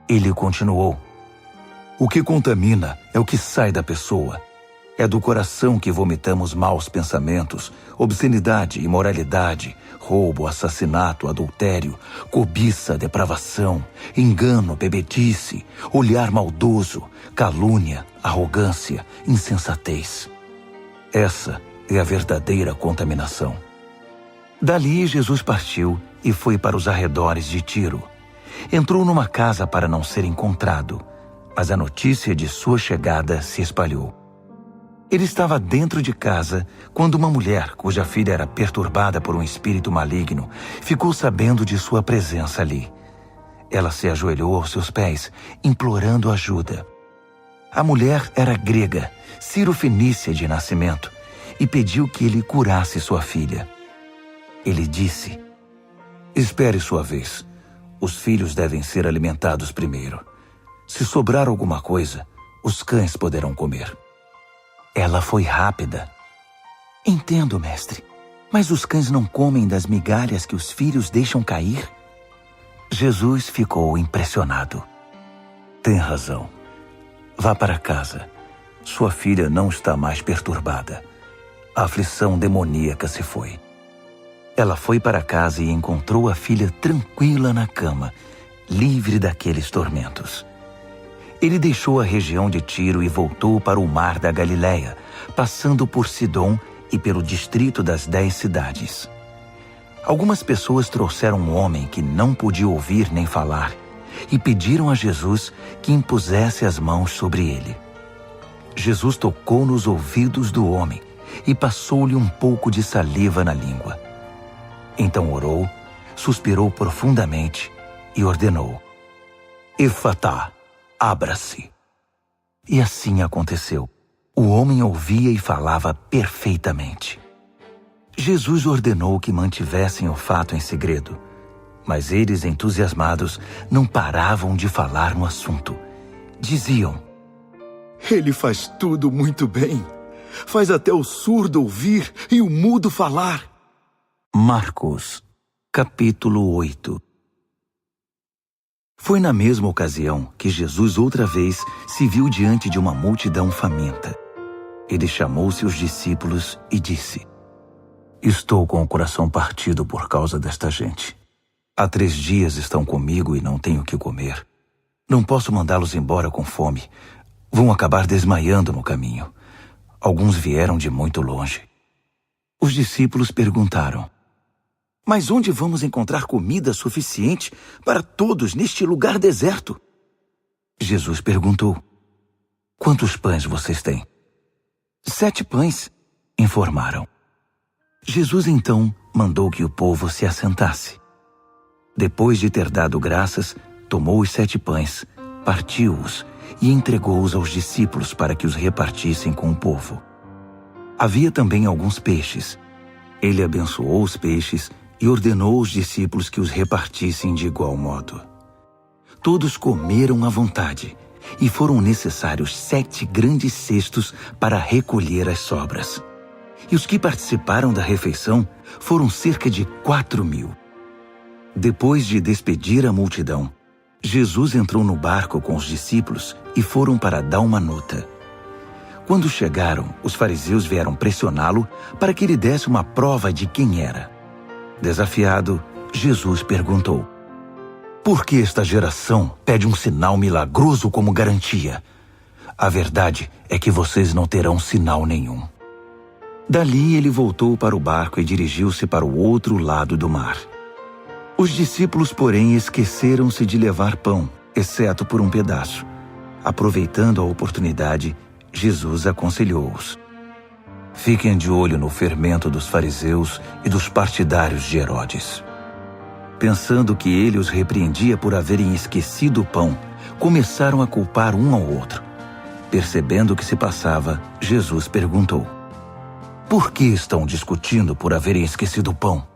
Ele continuou: o que contamina é o que sai da pessoa. É do coração que vomitamos maus pensamentos, obscenidade, imoralidade, roubo, assassinato, adultério, cobiça, depravação, engano, bebedice, olhar maldoso, calúnia, arrogância, insensatez. Essa é a verdadeira contaminação. Dali, Jesus partiu e foi para os arredores de Tiro. Entrou numa casa para não ser encontrado, mas a notícia de sua chegada se espalhou. Ele estava dentro de casa quando uma mulher, cuja filha era perturbada por um espírito maligno, ficou sabendo de sua presença ali. Ela se ajoelhou aos seus pés, implorando ajuda. A mulher era grega, cirofenícia de nascimento, e pediu que ele curasse sua filha. Ele disse: espere sua vez. Os filhos devem ser alimentados primeiro. Se sobrar alguma coisa, os cães poderão comer. Ela foi rápida. Entendo, mestre, mas os cães não comem das migalhas que os filhos deixam cair? Jesus ficou impressionado. Tem razão. Vá para casa. Sua filha não está mais perturbada. A aflição demoníaca se foi. Ela foi para casa e encontrou a filha tranquila na cama, livre daqueles tormentos. Ele deixou a região de Tiro e voltou para o mar da Galileia, passando por Sidom e pelo distrito das 10 cidades. Algumas pessoas trouxeram um homem que não podia ouvir nem falar e pediram a Jesus que impusesse as mãos sobre ele. Jesus tocou nos ouvidos do homem e passou-lhe um pouco de saliva na língua. Então orou, suspirou profundamente e ordenou: Efatá, abra-se. E assim aconteceu. O homem ouvia e falava perfeitamente. Jesus ordenou que mantivessem o fato em segredo, mas eles, entusiasmados, não paravam de falar no assunto. Diziam: ele faz tudo muito bem. Faz até o surdo ouvir e o mudo falar. Marcos, capítulo 8. Foi na mesma ocasião que Jesus outra vez se viu diante de uma multidão faminta. Ele chamou seus discípulos e disse: Estou com o coração partido por causa desta gente. Há 3 dias estão comigo e não tenho o que comer. Não posso mandá-los embora com fome. Vão acabar desmaiando no caminho. Alguns vieram de muito longe. Os discípulos perguntaram: Mas onde vamos encontrar comida suficiente para todos neste lugar deserto? Jesus perguntou: Quantos pães vocês têm? 7 pães, informaram. Jesus então mandou que o povo se assentasse. Depois de ter dado graças, tomou os 7 pães, partiu-os e entregou-os aos discípulos para que os repartissem com o povo. Havia também alguns peixes. Ele abençoou os peixes e ordenou aos discípulos que os repartissem de igual modo. Todos comeram à vontade, e foram necessários 7 grandes cestos para recolher as sobras. E os que participaram da refeição foram cerca de 4.000. Depois de despedir a multidão, Jesus entrou no barco com os discípulos e foram para Dalmanuta. Quando chegaram, os fariseus vieram pressioná-lo para que ele desse uma prova de quem era. Desafiado, Jesus perguntou: por que esta geração pede um sinal milagroso como garantia? A verdade é que vocês não terão sinal nenhum. Dali ele voltou para o barco e dirigiu-se para o outro lado do mar. Os discípulos, porém, esqueceram-se de levar pão, exceto por um pedaço. Aproveitando a oportunidade, Jesus aconselhou-os: fiquem de olho no fermento dos fariseus e dos partidários de Herodes. Pensando que ele os repreendia por haverem esquecido o pão, começaram a culpar um ao outro. Percebendo o que se passava, Jesus perguntou: por que estão discutindo por haverem esquecido o pão?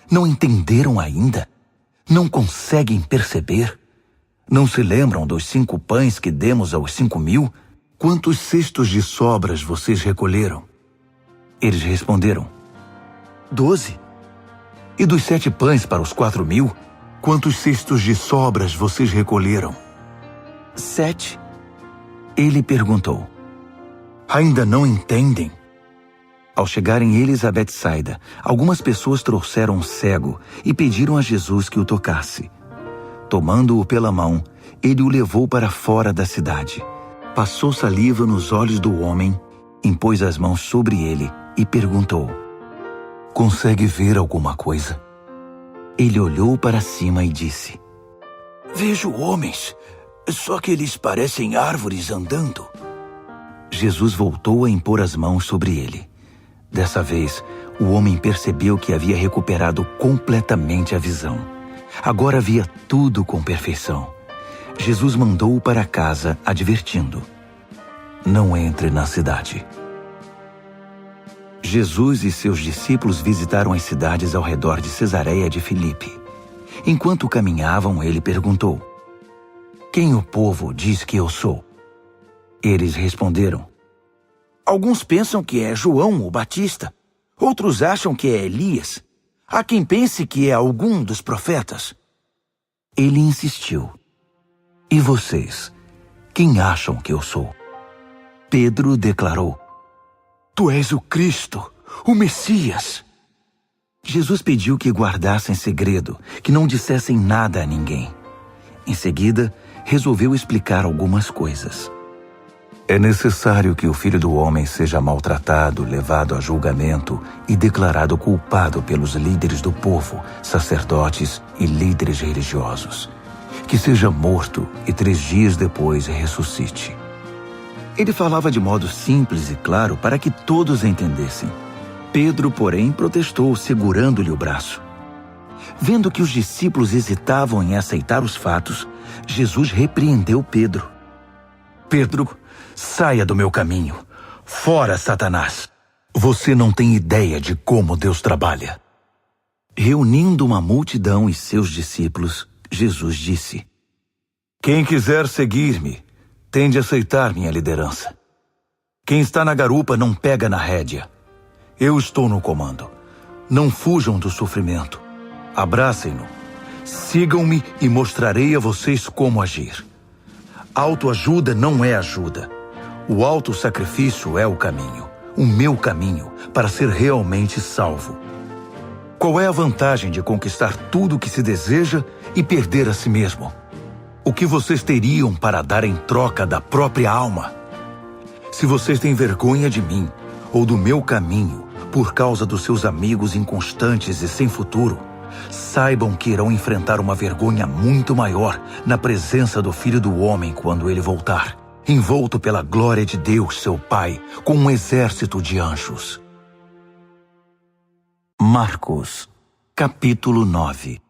Não entenderam ainda? Não conseguem perceber? Não se lembram dos 5 pães que demos aos 5.000? Quantos cestos de sobras vocês recolheram? Eles responderam: 12. E dos 7 pães para os 4.000? Quantos cestos de sobras vocês recolheram? 7. Ele perguntou: ainda não entendem? Ao chegarem eles a Betsaida, algumas pessoas trouxeram um cego e pediram a Jesus que o tocasse. Tomando-o pela mão, ele o levou para fora da cidade. Passou saliva nos olhos do homem, impôs as mãos sobre ele e perguntou: consegue ver alguma coisa? Ele olhou para cima e disse: vejo homens, só que eles parecem árvores andando. Jesus voltou a impor as mãos sobre ele. Dessa vez, o homem percebeu que havia recuperado completamente a visão. Agora via tudo com perfeição. Jesus mandou-o para casa, advertindo: não entre na cidade. Jesus e seus discípulos visitaram as cidades ao redor de Cesareia de Filipe. Enquanto caminhavam, ele perguntou: quem o povo diz que eu sou? Eles responderam: alguns pensam que é João o Batista, outros acham que é Elias. Há quem pense que é algum dos profetas. Ele insistiu: e vocês, quem acham que eu sou? Pedro declarou: tu és o Cristo, o Messias. Jesus pediu que guardassem segredo, que não dissessem nada a ninguém. Em seguida, resolveu explicar algumas coisas. É necessário que o Filho do Homem seja maltratado, levado a julgamento e declarado culpado pelos líderes do povo, sacerdotes e líderes religiosos. Que seja morto e 3 dias depois ressuscite. Ele falava de modo simples e claro para que todos entendessem. Pedro, porém, protestou, segurando-lhe o braço. Vendo que os discípulos hesitavam em aceitar os fatos, Jesus repreendeu Pedro. Pedro, saia do meu caminho. Fora, Satanás. Você não tem ideia de como Deus trabalha. Reunindo uma multidão e seus discípulos, Jesus disse: quem quiser seguir-me, tem de aceitar minha liderança. Quem está na garupa não pega na rédea. Eu estou no comando. Não fujam do sofrimento. Abracem-no. Sigam-me e mostrarei a vocês como agir. Autoajuda não é ajuda. O autossacrifício é o caminho, o meu caminho, para ser realmente salvo. Qual é a vantagem de conquistar tudo o que se deseja e perder a si mesmo? O que vocês teriam para dar em troca da própria alma? Se vocês têm vergonha de mim ou do meu caminho por causa dos seus amigos inconstantes e sem futuro, saibam que irão enfrentar uma vergonha muito maior na presença do Filho do Homem quando ele voltar, envolto pela glória de Deus, seu Pai, com um exército de anjos. Marcos, capítulo 9.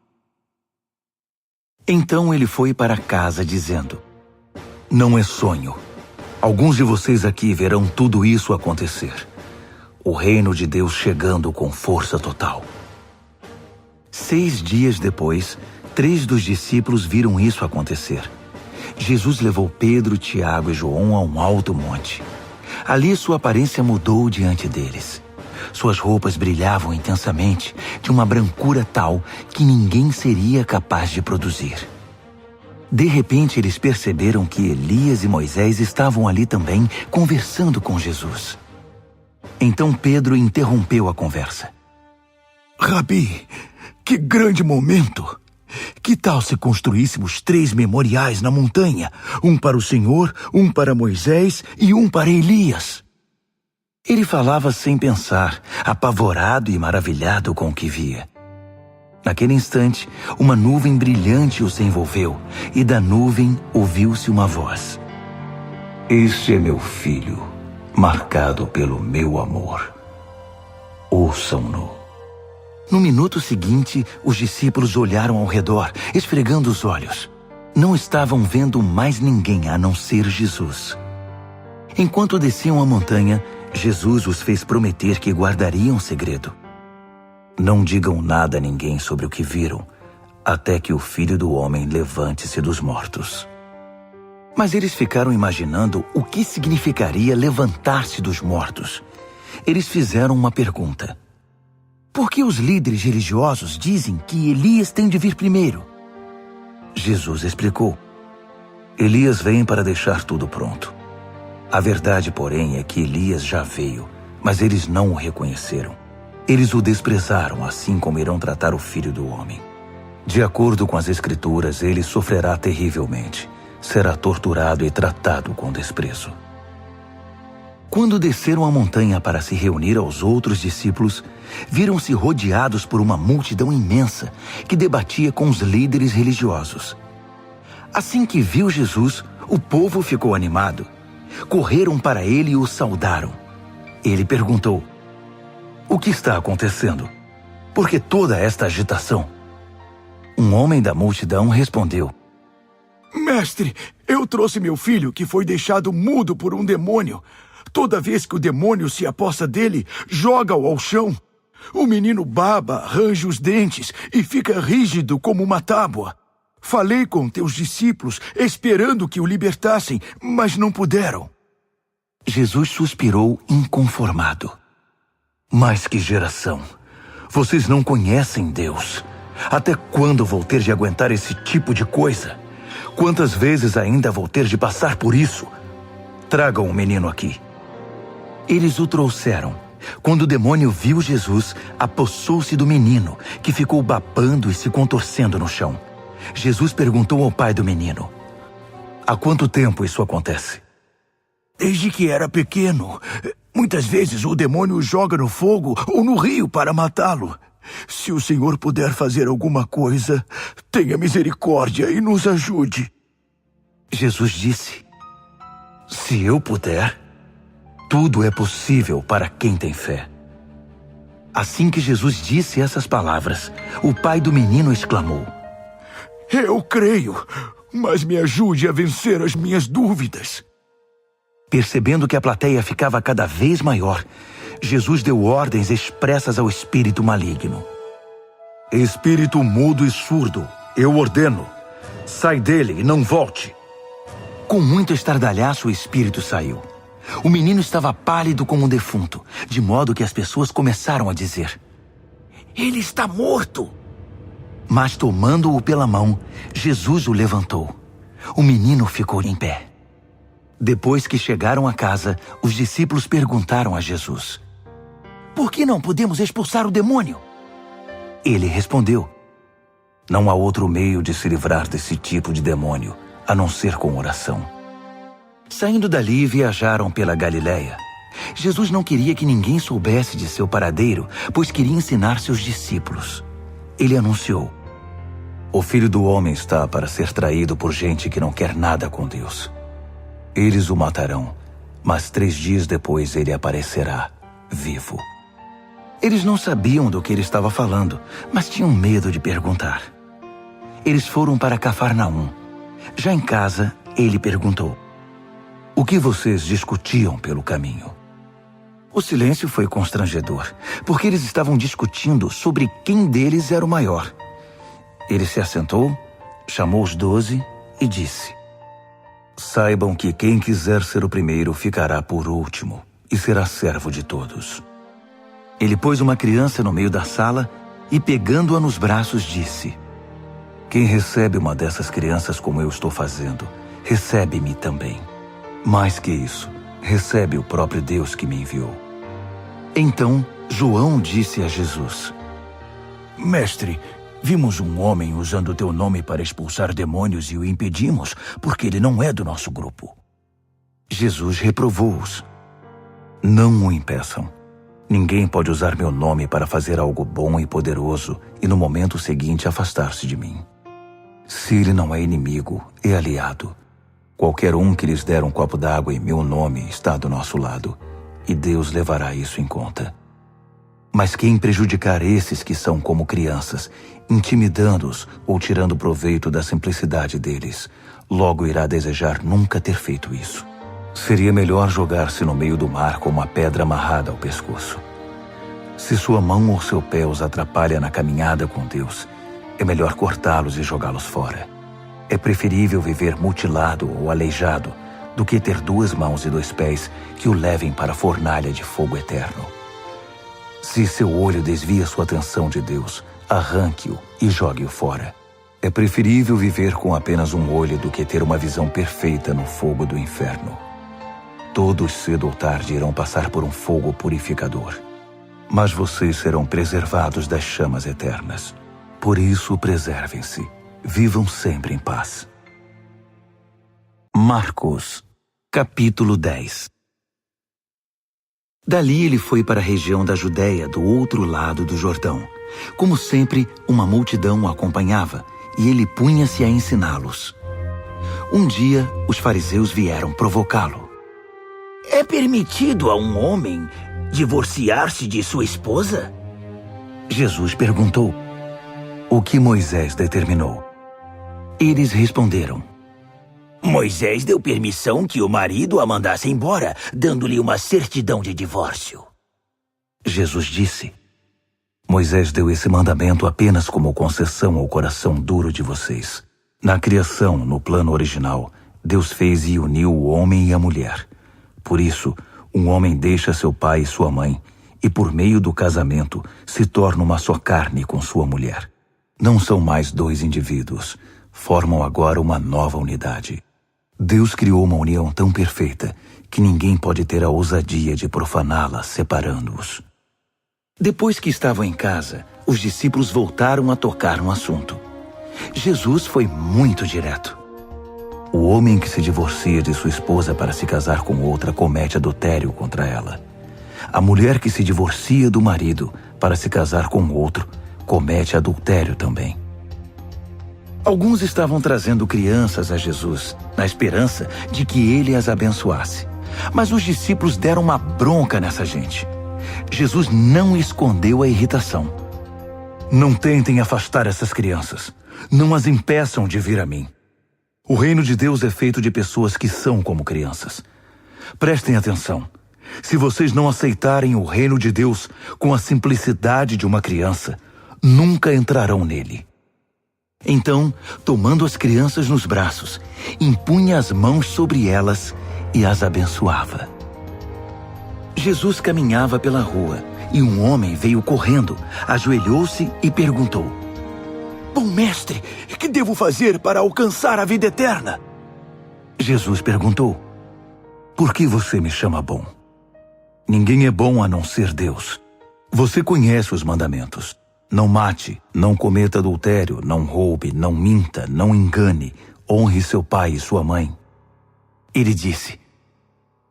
Então ele foi para casa dizendo: não é sonho. Alguns de vocês aqui verão tudo isso acontecer. O reino de Deus chegando com força total. 6 dias depois, 3 dos discípulos viram isso acontecer. Jesus levou Pedro, Tiago e João a um alto monte. Ali sua aparência mudou diante deles. Suas roupas brilhavam intensamente, de uma brancura tal que ninguém seria capaz de produzir. De repente, eles perceberam que Elias e Moisés estavam ali também, conversando com Jesus. Então Pedro interrompeu a conversa. Rabi, que grande momento! Que tal se construíssemos 3 memoriais na montanha? Um para o Senhor, um para Moisés e um para Elias. Ele falava sem pensar, apavorado e maravilhado com o que via. Naquele instante, uma nuvem brilhante os envolveu, e da nuvem ouviu-se uma voz. Este é meu filho, marcado pelo meu amor. Ouçam-no. No minuto seguinte, os discípulos olharam ao redor, esfregando os olhos. Não estavam vendo mais ninguém a não ser Jesus. Enquanto desciam a montanha, Jesus os fez prometer que guardariam segredo. Não digam nada a ninguém sobre o que viram, até que o Filho do Homem levante-se dos mortos. Mas eles ficaram imaginando o que significaria levantar-se dos mortos. Eles fizeram uma pergunta. Por que os líderes religiosos dizem que Elias tem de vir primeiro? Jesus explicou. Elias vem para deixar tudo pronto. A verdade, porém, é que Elias já veio, mas eles não o reconheceram. Eles o desprezaram, assim como irão tratar o Filho do Homem. De acordo com as Escrituras, ele sofrerá terrivelmente. Será torturado e tratado com desprezo. Quando desceram a montanha para se reunir aos outros discípulos, viram-se rodeados por uma multidão imensa que debatia com os líderes religiosos. Assim que viu Jesus, o povo ficou animado. Correram para ele e o saudaram. Ele perguntou: o que está acontecendo? Por que toda esta agitação? Um homem da multidão respondeu: Mestre, eu trouxe meu filho que foi deixado mudo por um demônio. Toda vez que o demônio se apossa dele, joga-o ao chão. O menino baba, range os dentes e fica rígido como uma tábua. Falei com teus discípulos, esperando que o libertassem, mas não puderam. Jesus suspirou inconformado. Mas que geração! Vocês não conhecem Deus. Até quando vou ter de aguentar esse tipo de coisa? Quantas vezes ainda vou ter de passar por isso? Tragam o menino aqui. Eles o trouxeram. Quando o demônio viu Jesus, apossou-se do menino, que ficou babando e se contorcendo no chão. Jesus perguntou ao pai do menino: há quanto tempo isso acontece? Desde que era pequeno. Muitas vezes o demônio o joga no fogo ou no rio para matá-lo. Se o Senhor puder fazer alguma coisa, tenha misericórdia e nos ajude. Jesus disse: se eu puder, tudo é possível para quem tem fé. Assim que Jesus disse essas palavras, o pai do menino exclamou: eu creio, mas me ajude a vencer as minhas dúvidas. Percebendo que a plateia ficava cada vez maior, Jesus deu ordens expressas ao espírito maligno. Espírito mudo e surdo, eu ordeno, sai dele e não volte. Com muito estardalhaço, o espírito saiu. O menino estava pálido como um defunto, de modo que as pessoas começaram a dizer: ele está morto. Mas tomando-o pela mão, Jesus o levantou. O menino ficou em pé. Depois que chegaram a casa, os discípulos perguntaram a Jesus: por que não podemos expulsar o demônio? Ele respondeu: não há outro meio de se livrar desse tipo de demônio, a não ser com oração. Saindo dali, viajaram pela Galileia. Jesus não queria que ninguém soubesse de seu paradeiro, pois queria ensinar seus discípulos. Ele anunciou: o Filho do Homem está para ser traído por gente que não quer nada com Deus. Eles o matarão, mas 3 dias depois ele aparecerá, vivo. Eles não sabiam do que ele estava falando, mas tinham medo de perguntar. Eles foram para Cafarnaum. Já em casa, ele perguntou: o que vocês discutiam pelo caminho? O silêncio foi constrangedor, porque eles estavam discutindo sobre quem deles era o maior. Ele se assentou, chamou os 12 e disse: saibam que quem quiser ser o primeiro ficará por último e será servo de todos. Ele pôs uma criança no meio da sala e, pegando-a nos braços, disse: Quem recebe uma dessas crianças como eu estou fazendo, recebe-me também. Mais que isso, recebe o próprio Deus que me enviou. Então, João disse a Jesus: Mestre, vimos um homem usando o teu nome para expulsar demônios e o impedimos, porque ele não é do nosso grupo. Jesus reprovou-os: Não o impeçam. Ninguém pode usar meu nome para fazer algo bom e poderoso e no momento seguinte afastar-se de mim. Se ele não é inimigo, é aliado. Qualquer um que lhes der um copo d'água em meu nome está do nosso lado, e Deus levará isso em conta. Mas quem prejudicar esses que são como crianças, intimidando-os ou tirando proveito da simplicidade deles, logo irá desejar nunca ter feito isso. Seria melhor jogar-se no meio do mar com uma pedra amarrada ao pescoço. Se sua mão ou seu pé os atrapalha na caminhada com Deus, é melhor cortá-los e jogá-los fora. É preferível viver mutilado ou aleijado do que ter 2 mãos e 2 pés que o levem para a fornalha de fogo eterno. Se seu olho desvia sua atenção de Deus, arranque-o e jogue-o fora. É preferível viver com apenas um olho do que ter uma visão perfeita no fogo do inferno. Todos cedo ou tarde irão passar por um fogo purificador, mas vocês serão preservados das chamas eternas. Por isso, preservem-se. Vivam sempre em paz. Marcos, capítulo 10. Dali ele foi para a região da Judéia, do outro lado do Jordão. Como sempre, uma multidão o acompanhava, e ele punha-se a ensiná-los. Um dia, os fariseus vieram provocá-lo. É permitido a um homem divorciar-se de sua esposa? Jesus perguntou: O que Moisés determinou? Eles responderam: Moisés deu permissão que o marido a mandasse embora, dando-lhe uma certidão de divórcio. Jesus disse: Moisés deu esse mandamento apenas como concessão ao coração duro de vocês. Na criação, no plano original, Deus fez e uniu o homem e a mulher. Por isso, um homem deixa seu pai e sua mãe, e por meio do casamento se torna uma só carne com sua mulher. Não são mais 2 indivíduos, formam agora uma nova unidade. Deus criou uma união tão perfeita que ninguém pode ter a ousadia de profaná-la, separando-os. Depois que estavam em casa, os discípulos voltaram a tocar no assunto. Jesus foi muito direto. O homem que se divorcia de sua esposa para se casar com outra comete adultério contra ela. A mulher que se divorcia do marido para se casar com outro comete adultério também. Alguns estavam trazendo crianças a Jesus, na esperança de que ele as abençoasse. Mas os discípulos deram uma bronca nessa gente. Jesus não escondeu a irritação. Não tentem afastar essas crianças. Não as impeçam de vir a mim. O reino de Deus é feito de pessoas que são como crianças. Prestem atenção. Se vocês não aceitarem o reino de Deus com a simplicidade de uma criança, nunca entrarão nele. Então, tomando as crianças nos braços, impunha as mãos sobre elas e as abençoava. Jesus caminhava pela rua e um homem veio correndo, ajoelhou-se e perguntou: Bom mestre, que devo fazer para alcançar a vida eterna? Jesus perguntou: Por que você me chama bom? Ninguém é bom a não ser Deus. Você conhece os mandamentos. Não mate, não cometa adultério, não roube, não minta, não engane, honre seu pai e sua mãe. Ele disse: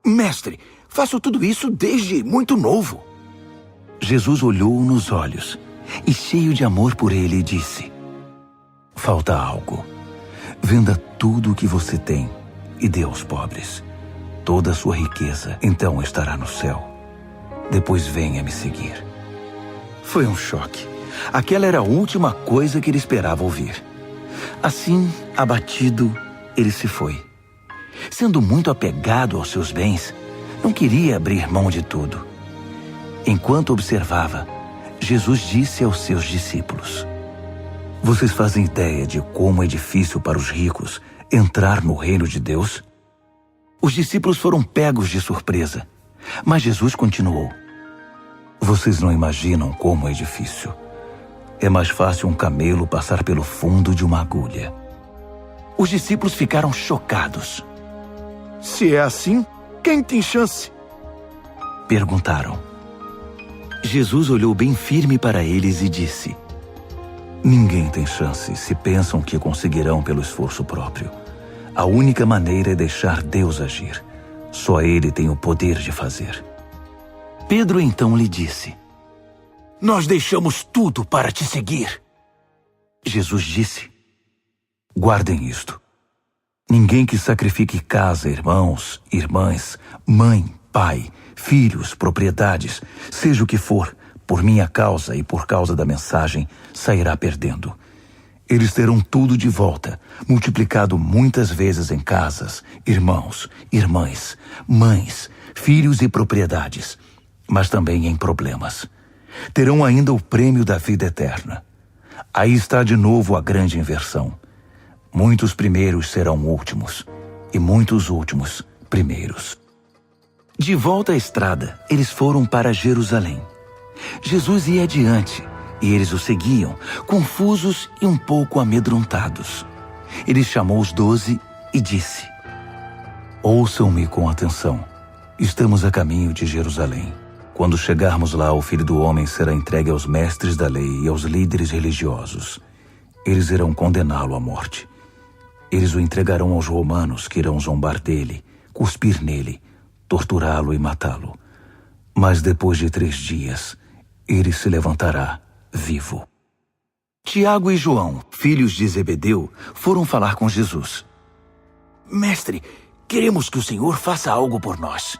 Mestre, faço tudo isso desde muito novo. Jesus olhou-o nos olhos e, cheio de amor por ele, disse: Falta algo. Venda tudo o que você tem e dê aos pobres. Toda a sua riqueza então estará no céu. Depois venha me seguir. Foi um choque. Aquela era a última coisa que ele esperava ouvir. Assim, abatido, ele se foi. Sendo muito apegado aos seus bens, não queria abrir mão de tudo. Enquanto observava, Jesus disse aos seus discípulos: Vocês fazem ideia de como é difícil para os ricos entrar no reino de Deus? Os discípulos foram pegos de surpresa, mas Jesus continuou: Vocês não imaginam como é difícil. É mais fácil um camelo passar pelo fundo de uma agulha. Os discípulos ficaram chocados. Se é assim, quem tem chance? Perguntaram. Jesus olhou bem firme para eles e disse: Ninguém tem chance se pensam que conseguirão pelo esforço próprio. A única maneira é deixar Deus agir. Só Ele tem o poder de fazer. Pedro então lhe disse: Nós deixamos tudo para te seguir. Jesus disse: Guardem isto. Ninguém que sacrifique casa, irmãos, irmãs, mãe, pai, filhos, propriedades, seja o que for, por minha causa e por causa da mensagem, sairá perdendo. Eles terão tudo de volta, multiplicado muitas vezes em casas, irmãos, irmãs, mães, filhos e propriedades, mas também em problemas. Terão ainda o prêmio da vida eterna. Aí está de novo a grande inversão. Muitos primeiros serão últimos, e muitos últimos primeiros. De volta à estrada, eles foram para Jerusalém. Jesus ia adiante, e eles o seguiam, confusos e um pouco amedrontados. Ele chamou os 12 e disse: Ouçam-me com atenção. Estamos a caminho de Jerusalém. Quando chegarmos lá, o Filho do Homem será entregue aos mestres da lei e aos líderes religiosos. Eles irão condená-lo à morte. Eles o entregarão aos romanos, que irão zombar dele, cuspir nele, torturá-lo e matá-lo. Mas depois de 3 dias, ele se levantará vivo. Tiago e João, filhos de Zebedeu, foram falar com Jesus. Mestre, queremos que o Senhor faça algo por nós.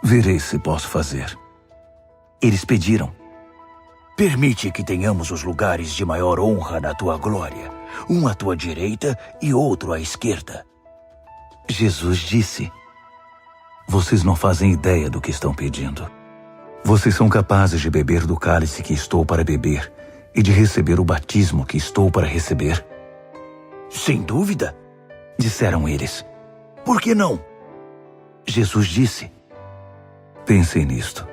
Verei se posso fazer. Eles pediram: Permite que tenhamos os lugares de maior honra na tua glória, um à tua direita e outro à esquerda. Jesus disse: Vocês não fazem ideia do que estão pedindo. Vocês são capazes de beber do cálice que estou para beber e de receber o batismo que estou para receber? Sem dúvida, disseram eles. Por que não? Jesus disse: Pensem nisto.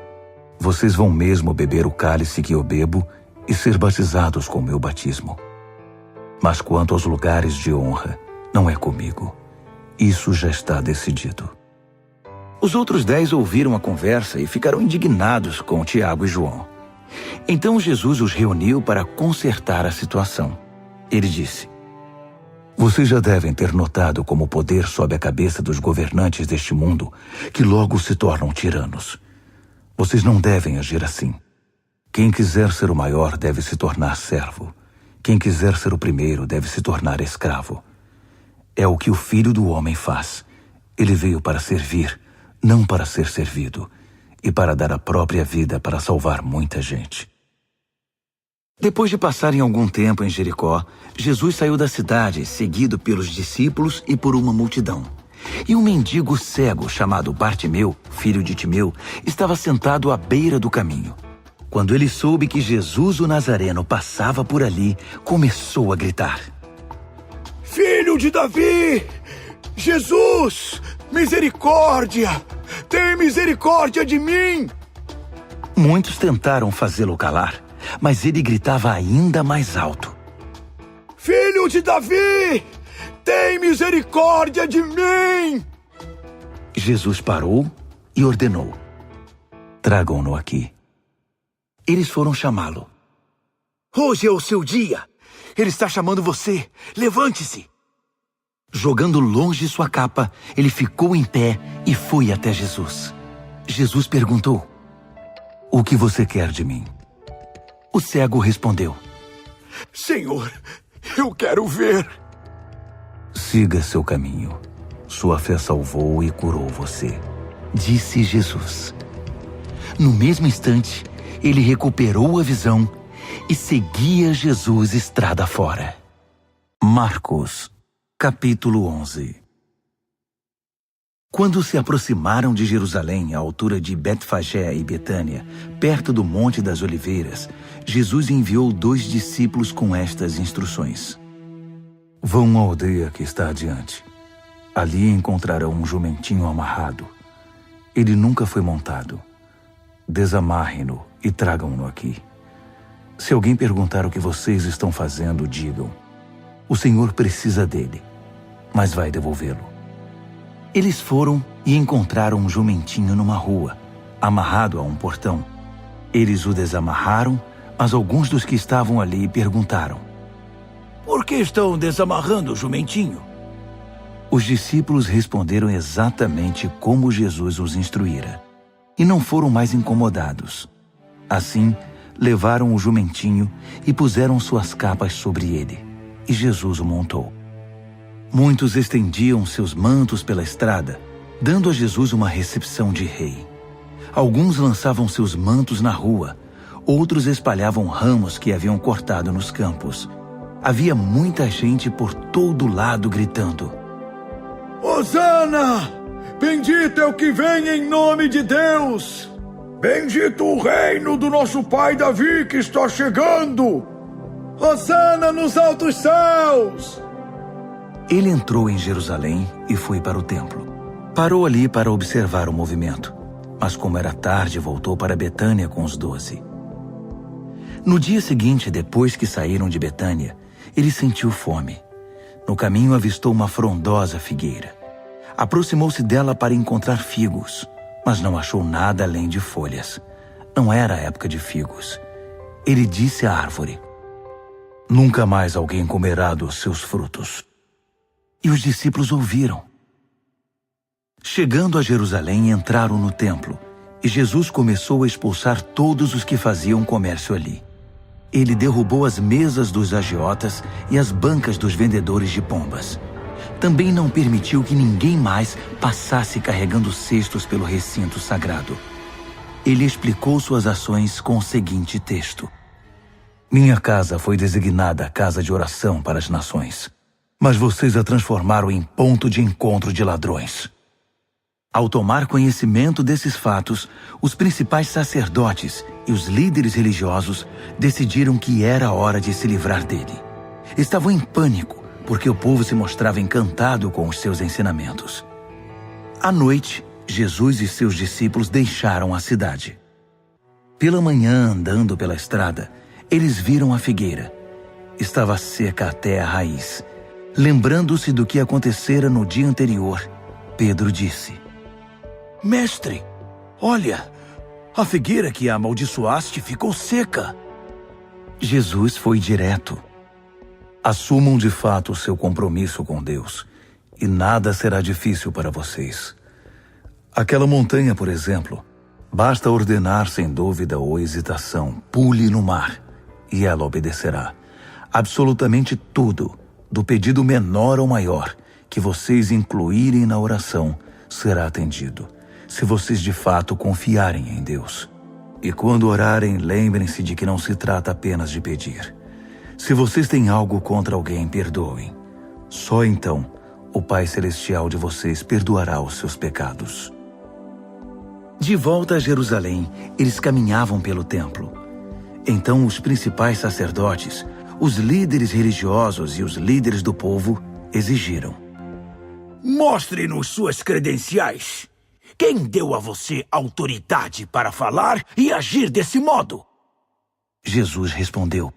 Vocês vão mesmo beber o cálice que eu bebo e ser batizados com o meu batismo. Mas quanto aos lugares de honra, não é comigo. Isso já está decidido. Os outros 10 ouviram a conversa e ficaram indignados com Tiago e João. Então Jesus os reuniu para consertar a situação. Ele disse: Vocês já devem ter notado como o poder sobe a cabeça dos governantes deste mundo, que logo se tornam tiranos. Vocês não devem agir assim. Quem quiser ser o maior deve se tornar servo. Quem quiser ser o primeiro deve se tornar escravo. É o que o Filho do Homem faz. Ele veio para servir, não para ser servido, e para dar a própria vida para salvar muita gente. Depois de passarem algum tempo em Jericó, Jesus saiu da cidade, seguido pelos discípulos e por uma multidão. E um mendigo cego chamado Bartimeu, filho de Timeu, estava sentado à beira do caminho. Quando ele soube que Jesus o Nazareno passava por ali, começou a gritar: Filho de Davi! Jesus! Misericórdia! Tem misericórdia de mim! Muitos tentaram fazê-lo calar, mas ele gritava ainda mais alto: Filho de Davi! Tem misericórdia de mim! Jesus parou e ordenou: Tragam-no aqui. Eles foram chamá-lo. Hoje é o seu dia. Ele está chamando você. Levante-se. Jogando longe sua capa, ele ficou em pé e foi até Jesus. Jesus perguntou: O que você quer de mim? O cego respondeu: Senhor, eu quero ver. Siga seu caminho. Sua fé salvou e curou você, disse Jesus. No mesmo instante, ele recuperou a visão e seguia Jesus estrada fora. Marcos, capítulo 11. Quando se aproximaram de Jerusalém, à altura de Betfagé e Betânia, perto do Monte das Oliveiras, Jesus enviou 2 discípulos com estas instruções: Vão à aldeia que está adiante. Ali encontrarão um jumentinho amarrado. Ele nunca foi montado. desamarrem-no e tragam-no aqui. Se alguém perguntar o que vocês estão fazendo, digam: o Senhor precisa dele, mas vai devolvê-lo. Eles foram e encontraram um jumentinho numa rua, amarrado a um portão. Eles o desamarraram, mas alguns dos que estavam ali perguntaram: por que estão desamarrando o jumentinho? Os discípulos responderam exatamente como Jesus os instruíra, e não foram mais incomodados. Assim, levaram o jumentinho e puseram suas capas sobre ele, e Jesus o montou. Muitos estendiam seus mantos pela estrada, dando a Jesus uma recepção de rei. Alguns lançavam seus mantos na rua, outros espalhavam ramos que haviam cortado nos campos. Havia muita gente por todo lado gritando: Hosana! Bendito é o que vem em nome de Deus! Bendito o reino do nosso pai Davi que está chegando! Hosana nos altos céus! Ele entrou em Jerusalém e foi para o templo. Parou ali para observar o movimento, mas como era tarde, voltou para Betânia com os 12. No dia seguinte, depois que saíram de Betânia, ele sentiu fome. No caminho avistou uma frondosa figueira. Aproximou-se dela para encontrar figos, mas não achou nada além de folhas. Não era a época de figos. Ele disse à árvore: nunca mais alguém comerá dos seus frutos. E os discípulos ouviram. Chegando a Jerusalém, entraram no templo, e Jesus começou a expulsar todos os que faziam comércio ali. Ele derrubou as mesas dos agiotas e as bancas dos vendedores de pombas. Também não permitiu que ninguém mais passasse carregando cestos pelo recinto sagrado. Ele explicou suas ações com o seguinte texto: minha casa foi designada casa de oração para as nações, mas vocês a transformaram em ponto de encontro de ladrões. Ao tomar conhecimento desses fatos, os principais sacerdotes e os líderes religiosos decidiram que era hora de se livrar dele. Estavam em pânico, porque o povo se mostrava encantado com os seus ensinamentos. À noite, Jesus e seus discípulos deixaram a cidade. Pela manhã, andando pela estrada, eles viram a figueira. Estava seca até a raiz. Lembrando-se do que acontecera no dia anterior, Pedro disse: Mestre, olha, a figueira que amaldiçoaste ficou seca. Jesus foi direto: assumam de fato o seu compromisso com Deus, e nada será difícil para vocês. Aquela montanha, por exemplo, basta ordenar sem dúvida ou hesitação: pule no mar, e ela obedecerá. Absolutamente tudo, do pedido menor ao maior, que vocês incluírem na oração, será atendido, se vocês de fato confiarem em Deus. E quando orarem, lembrem-se de que não se trata apenas de pedir. Se vocês têm algo contra alguém, perdoem. Só então o Pai Celestial de vocês perdoará os seus pecados. De volta a Jerusalém, eles caminhavam pelo templo. Então os principais sacerdotes, os líderes religiosos e os líderes do povo exigiram: mostre-nos suas credenciais. Quem deu a você autoridade para falar e agir desse modo? Jesus respondeu: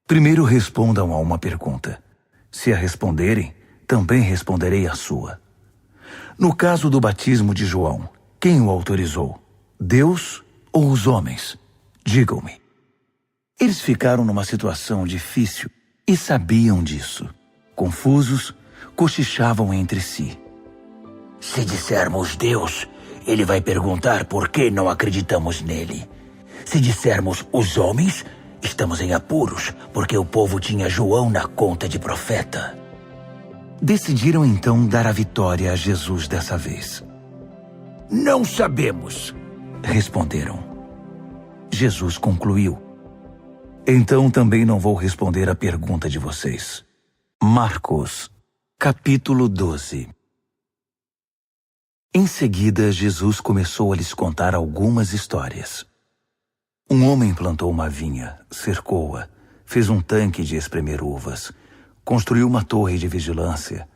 primeiro respondam a uma pergunta. Se a responderem, também responderei a sua. No caso do batismo de João, quem o autorizou? Deus ou os homens? Digam-me. Eles ficaram numa situação difícil e sabiam disso. Confusos, cochichavam entre si. Se dissermos Deus, ele vai perguntar por que não acreditamos nele. Se dissermos os homens, estamos em apuros, porque o povo tinha João na conta de profeta. Decidiram então dar a vitória a Jesus dessa vez. Não sabemos, responderam. Jesus concluiu: então também não vou responder a pergunta de vocês. Marcos, capítulo 12. Em seguida, Jesus começou a lhes contar algumas histórias. Um homem plantou uma vinha, cercou-a, fez um tanque de espremer uvas, construiu uma torre de vigilância,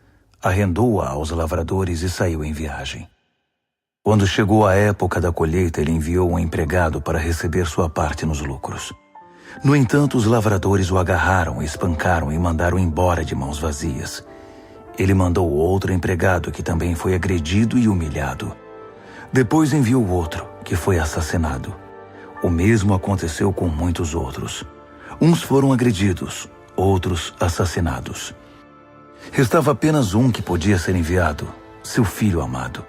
arrendou-a aos lavradores e saiu em viagem. Quando chegou a época da colheita, ele enviou um empregado para receber sua parte nos lucros. No entanto, os lavradores o agarraram, espancaram e mandaram embora de mãos vazias. Ele mandou outro empregado que também foi agredido e humilhado. Depois enviou outro, que foi assassinado. O mesmo aconteceu com muitos outros. Uns foram agredidos, outros assassinados. Restava apenas um que podia ser enviado, seu filho amado.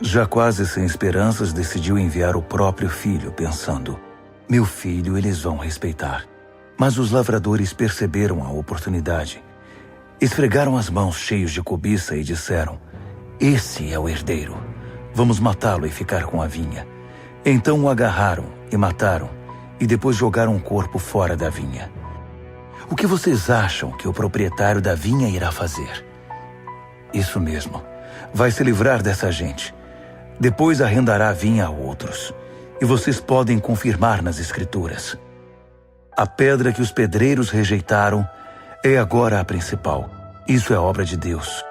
Já quase sem esperanças, decidiu enviar o próprio filho, pensando: meu filho eles vão respeitar. Mas os lavradores perceberam a oportunidade. Esfregaram as mãos cheios de cobiça e disseram: esse é o herdeiro. Vamos matá-lo e ficar com a vinha. Então o agarraram e mataram, e depois jogaram o corpo fora da vinha. O que vocês acham que o proprietário da vinha irá fazer? Isso mesmo, vai se livrar dessa gente. Depois arrendará a vinha a outros. E vocês podem confirmar nas Escrituras. A pedra que os pedreiros rejeitaram é agora a principal. Isso é obra de Deus.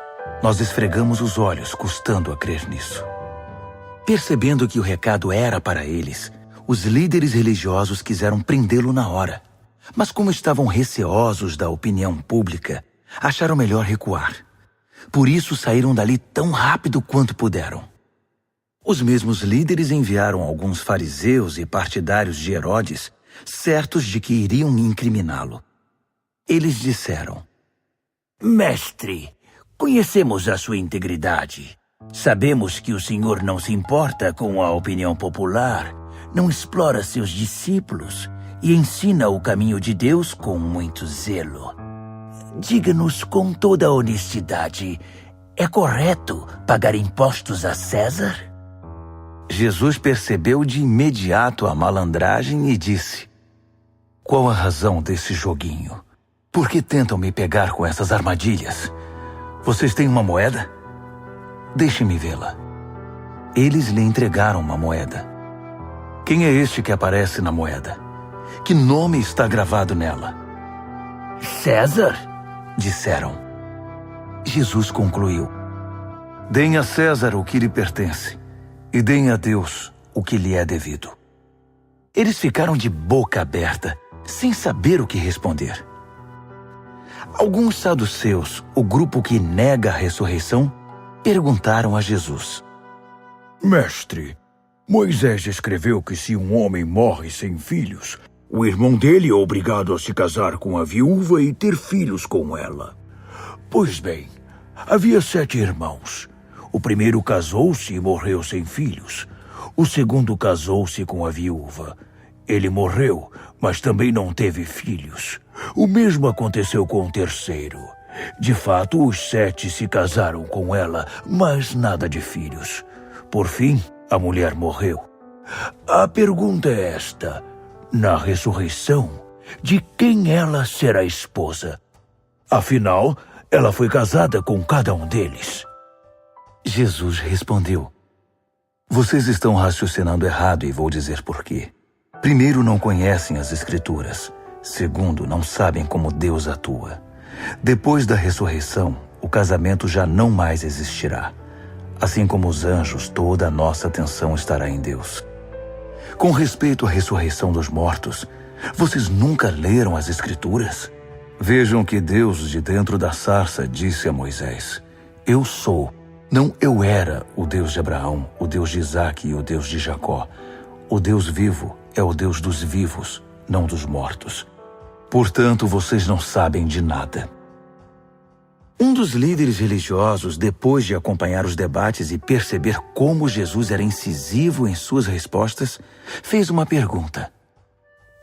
Nós esfregamos os olhos, custando a crer nisso. Percebendo que o recado era para eles, os líderes religiosos quiseram prendê-lo na hora. Mas como estavam receosos da opinião pública, acharam melhor recuar. Por isso saíram dali tão rápido quanto puderam. Os mesmos líderes enviaram alguns fariseus e partidários de Herodes, certos de que iriam incriminá-lo. Eles disseram: Mestre, conhecemos a sua integridade. Sabemos que o senhor não se importa com a opinião popular, não explora seus discípulos e ensina o caminho de Deus com muito zelo. Diga-nos com toda a honestidade, é correto pagar impostos a César? Jesus percebeu de imediato a malandragem e disse: qual a razão desse joguinho? Por que tentam me pegar com essas armadilhas? Vocês têm uma moeda? Deixe-me vê-la. Eles lhe entregaram uma moeda. Quem é este que aparece na moeda? Que nome está gravado nela? César, disseram. Jesus concluiu: deem a César o que lhe pertence e deem a Deus o que lhe é devido. Eles ficaram de boca aberta, sem saber o que responder. Alguns saduceus, o grupo que nega a ressurreição, perguntaram a Jesus: Mestre, Moisés escreveu que se um homem morre sem filhos, o irmão dele é obrigado a se casar com a viúva e ter filhos com ela. Pois bem, havia 7 irmãos. O primeiro casou-se e morreu sem filhos. O segundo casou-se com a viúva. Ele morreu, mas também não teve filhos. O mesmo aconteceu com o terceiro. De fato, os 7 se casaram com ela, mas nada de filhos. Por fim, a mulher morreu. A pergunta é esta: na ressurreição, de quem ela será esposa? Afinal, ela foi casada com cada um deles. Jesus respondeu: vocês estão raciocinando errado e vou dizer por quê. Primeiro, não conhecem as Escrituras. Segundo, não sabem como Deus atua. Depois da ressurreição, o casamento já não mais existirá. Assim como os anjos, toda a nossa atenção estará em Deus. Com respeito à ressurreição dos mortos, vocês nunca leram as Escrituras? Vejam que Deus, de dentro da sarça, disse a Moisés: eu sou, não eu era, o Deus de Abraão, o Deus de Isaque e o Deus de Jacó. O Deus vivo é o Deus dos vivos, não dos mortos. Portanto, vocês não sabem de nada. Um dos líderes religiosos, depois de acompanhar os debates e perceber como Jesus era incisivo em suas respostas, fez uma pergunta: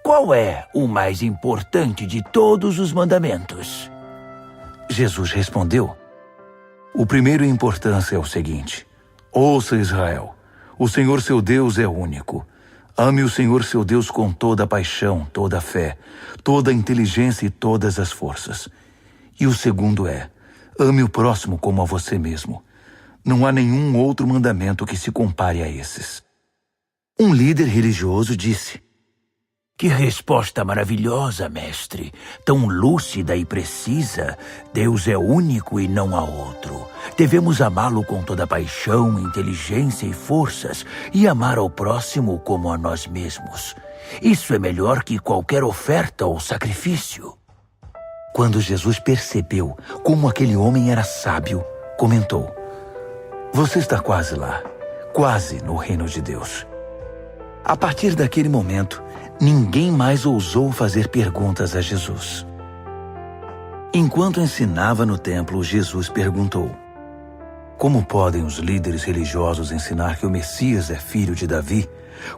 qual é o mais importante de todos os mandamentos? Jesus respondeu: o primeiro em importância é o seguinte: ouça, Israel, o Senhor seu Deus é único. Ame o Senhor seu Deus com toda a paixão, toda a fé, toda a inteligência e todas as forças. E o segundo é: ame o próximo como a você mesmo. Não há nenhum outro mandamento que se compare a esses. Um líder religioso disse: que resposta maravilhosa, mestre! Tão lúcida e precisa. Deus é único e não há outro. Devemos amá-lo com toda paixão, inteligência e forças e amar ao próximo como a nós mesmos. Isso é melhor que qualquer oferta ou sacrifício. Quando Jesus percebeu como aquele homem era sábio, comentou: Você está quase lá, quase no reino de Deus. A partir daquele momento, ninguém mais ousou fazer perguntas a Jesus. Enquanto ensinava no templo, Jesus perguntou: Como podem os líderes religiosos ensinar que o Messias é filho de Davi,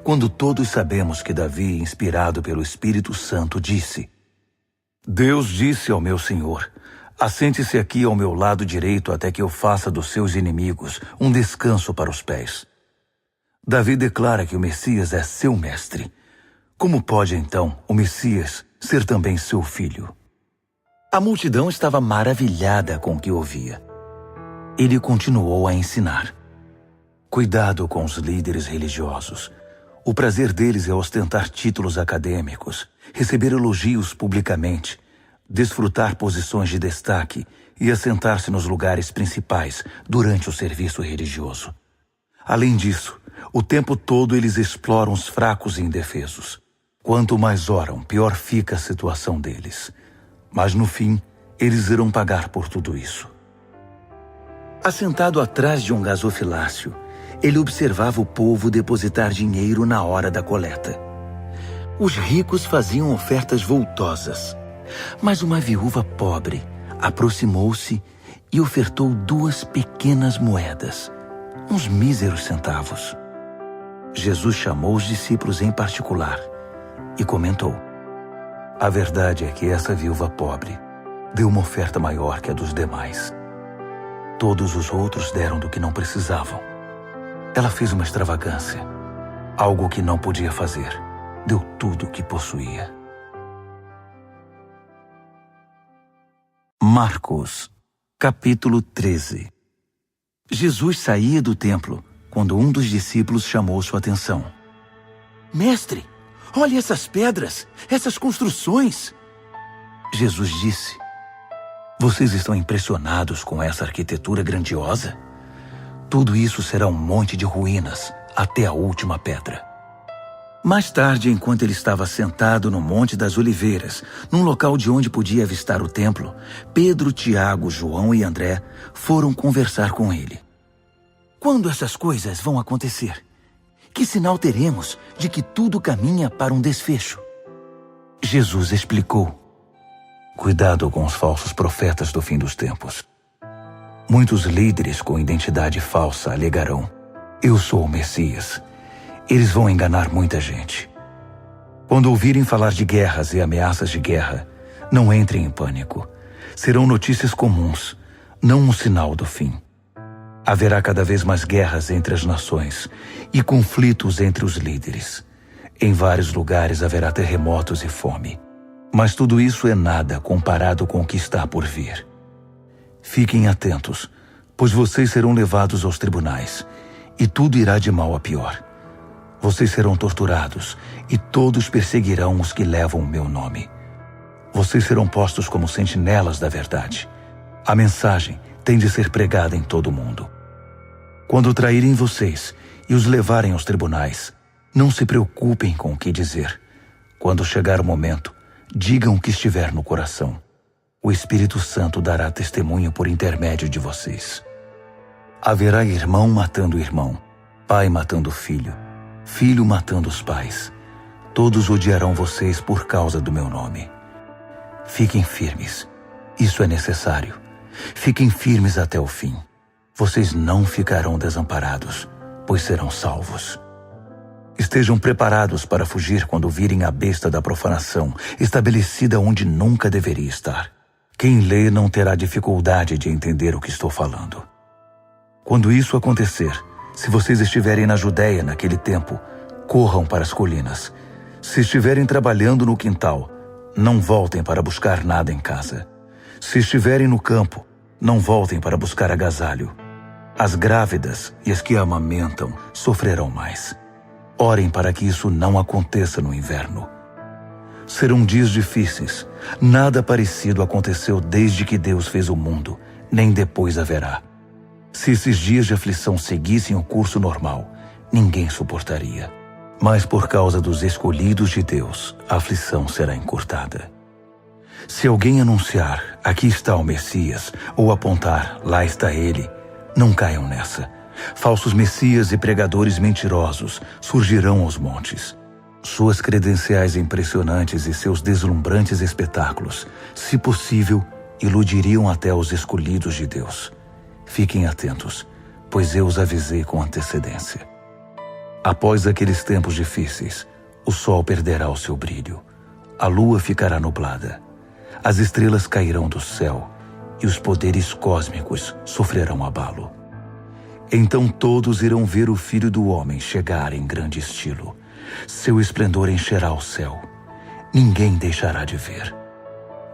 quando todos sabemos que Davi, inspirado pelo Espírito Santo, disse: Deus disse ao meu Senhor: Assente-se aqui ao meu lado direito até que eu faça dos seus inimigos um descanso para os pés. Davi declara que o Messias é seu mestre. Como pode, então, o Messias ser também seu filho? A multidão estava maravilhada com o que ouvia. Ele continuou a ensinar: Cuidado com os líderes religiosos. O prazer deles é ostentar títulos acadêmicos, receber elogios publicamente, desfrutar posições de destaque e assentar-se nos lugares principais durante o serviço religioso. Além disso, o tempo todo eles exploram os fracos e indefesos. Quanto mais oram, pior fica a situação deles. Mas no fim, eles irão pagar por tudo isso. Assentado atrás de um gasofilácio, ele observava o povo depositar dinheiro na hora da coleta. Os ricos faziam ofertas voltosas, mas uma viúva pobre aproximou-se e ofertou 2 pequenas moedas, uns míseros centavos. Jesus chamou os discípulos em particular e comentou: A verdade é que essa viúva pobre deu uma oferta maior que a dos demais. Todos os outros deram do que não precisavam. Ela fez uma extravagância, algo que não podia fazer. Deu tudo o que possuía. Marcos, capítulo 13. Jesus saía do templo quando um dos discípulos chamou sua atenção. Mestre, olhe essas pedras, essas construções. Jesus disse: Vocês estão impressionados com essa arquitetura grandiosa? Tudo isso será um monte de ruínas até a última pedra. Mais tarde, enquanto ele estava sentado no Monte das Oliveiras, num local de onde podia avistar o templo, Pedro, Tiago, João e André foram conversar com ele. Quando essas coisas vão acontecer? Que sinal teremos de que tudo caminha para um desfecho? Jesus explicou: Cuidado com os falsos profetas do fim dos tempos. Muitos líderes com identidade falsa alegarão: Eu sou o Messias. Eles vão enganar muita gente. Quando ouvirem falar de guerras e ameaças de guerra, não entrem em pânico. Serão notícias comuns, não um sinal do fim. Haverá cada vez mais guerras entre as nações e conflitos entre os líderes. Em vários lugares haverá terremotos e fome. Mas tudo isso é nada comparado com o que está por vir. Fiquem atentos, pois vocês serão levados aos tribunais, e tudo irá de mal a pior. Vocês serão torturados, e todos perseguirão os que levam o meu nome. Vocês serão postos como sentinelas da verdade. A mensagem tem de ser pregada em todo o mundo. Quando traírem vocês e os levarem aos tribunais, não se preocupem com o que dizer. Quando chegar o momento, digam o que estiver no coração. O Espírito Santo dará testemunho por intermédio de vocês. Haverá irmão matando irmão, pai matando filho, filho matando os pais. Todos odiarão vocês por causa do meu nome. Fiquem firmes. Isso é necessário. Fiquem firmes até o fim. Vocês não ficarão desamparados, pois serão salvos. Estejam preparados para fugir quando virem a besta da profanação, estabelecida onde nunca deveria estar. Quem lê não terá dificuldade de entender o que estou falando. Quando isso acontecer, se vocês estiverem na Judéia naquele tempo, corram para as colinas. Se estiverem trabalhando no quintal, não voltem para buscar nada em casa. Se estiverem no campo, não voltem para buscar agasalho. As grávidas e as que amamentam sofrerão mais. Orem para que isso não aconteça no inverno. Serão dias difíceis. Nada parecido aconteceu desde que Deus fez o mundo, nem depois haverá. Se esses dias de aflição seguissem o curso normal, ninguém suportaria. Mas por causa dos escolhidos de Deus, a aflição será encurtada. Se alguém anunciar, aqui está o Messias, ou apontar, lá está ele, não caiam nessa. Falsos messias e pregadores mentirosos surgirão aos montes. Suas credenciais impressionantes e seus deslumbrantes espetáculos, se possível, iludiriam até os escolhidos de Deus. Fiquem atentos, pois eu os avisei com antecedência. Após aqueles tempos difíceis, o sol perderá o seu brilho, a lua ficará nublada, as estrelas cairão do céu e os poderes cósmicos sofrerão abalo. Então todos irão ver o Filho do Homem chegar em grande estilo. Seu esplendor encherá o céu. Ninguém deixará de ver.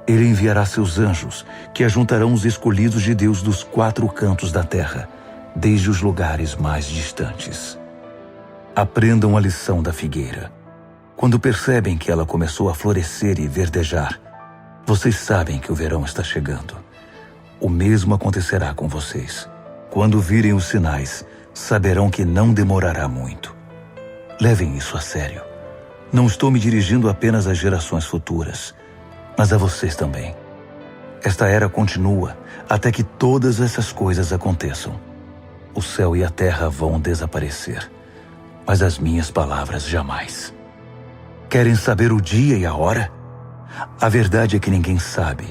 Ele enviará seus anjos, que ajuntarão os escolhidos de Deus dos 4 cantos da terra, desde os lugares mais distantes. Aprendam a lição da figueira. Quando percebem que ela começou a florescer e verdejar, vocês sabem que o verão está chegando. O mesmo acontecerá com vocês. Quando virem os sinais, saberão que não demorará muito. Levem isso a sério. Não estou me dirigindo apenas às gerações futuras, mas a vocês também. Esta era continua até que todas essas coisas aconteçam. O céu e a terra vão desaparecer, mas as minhas palavras jamais. Querem saber o dia e a hora? A verdade é que ninguém sabe,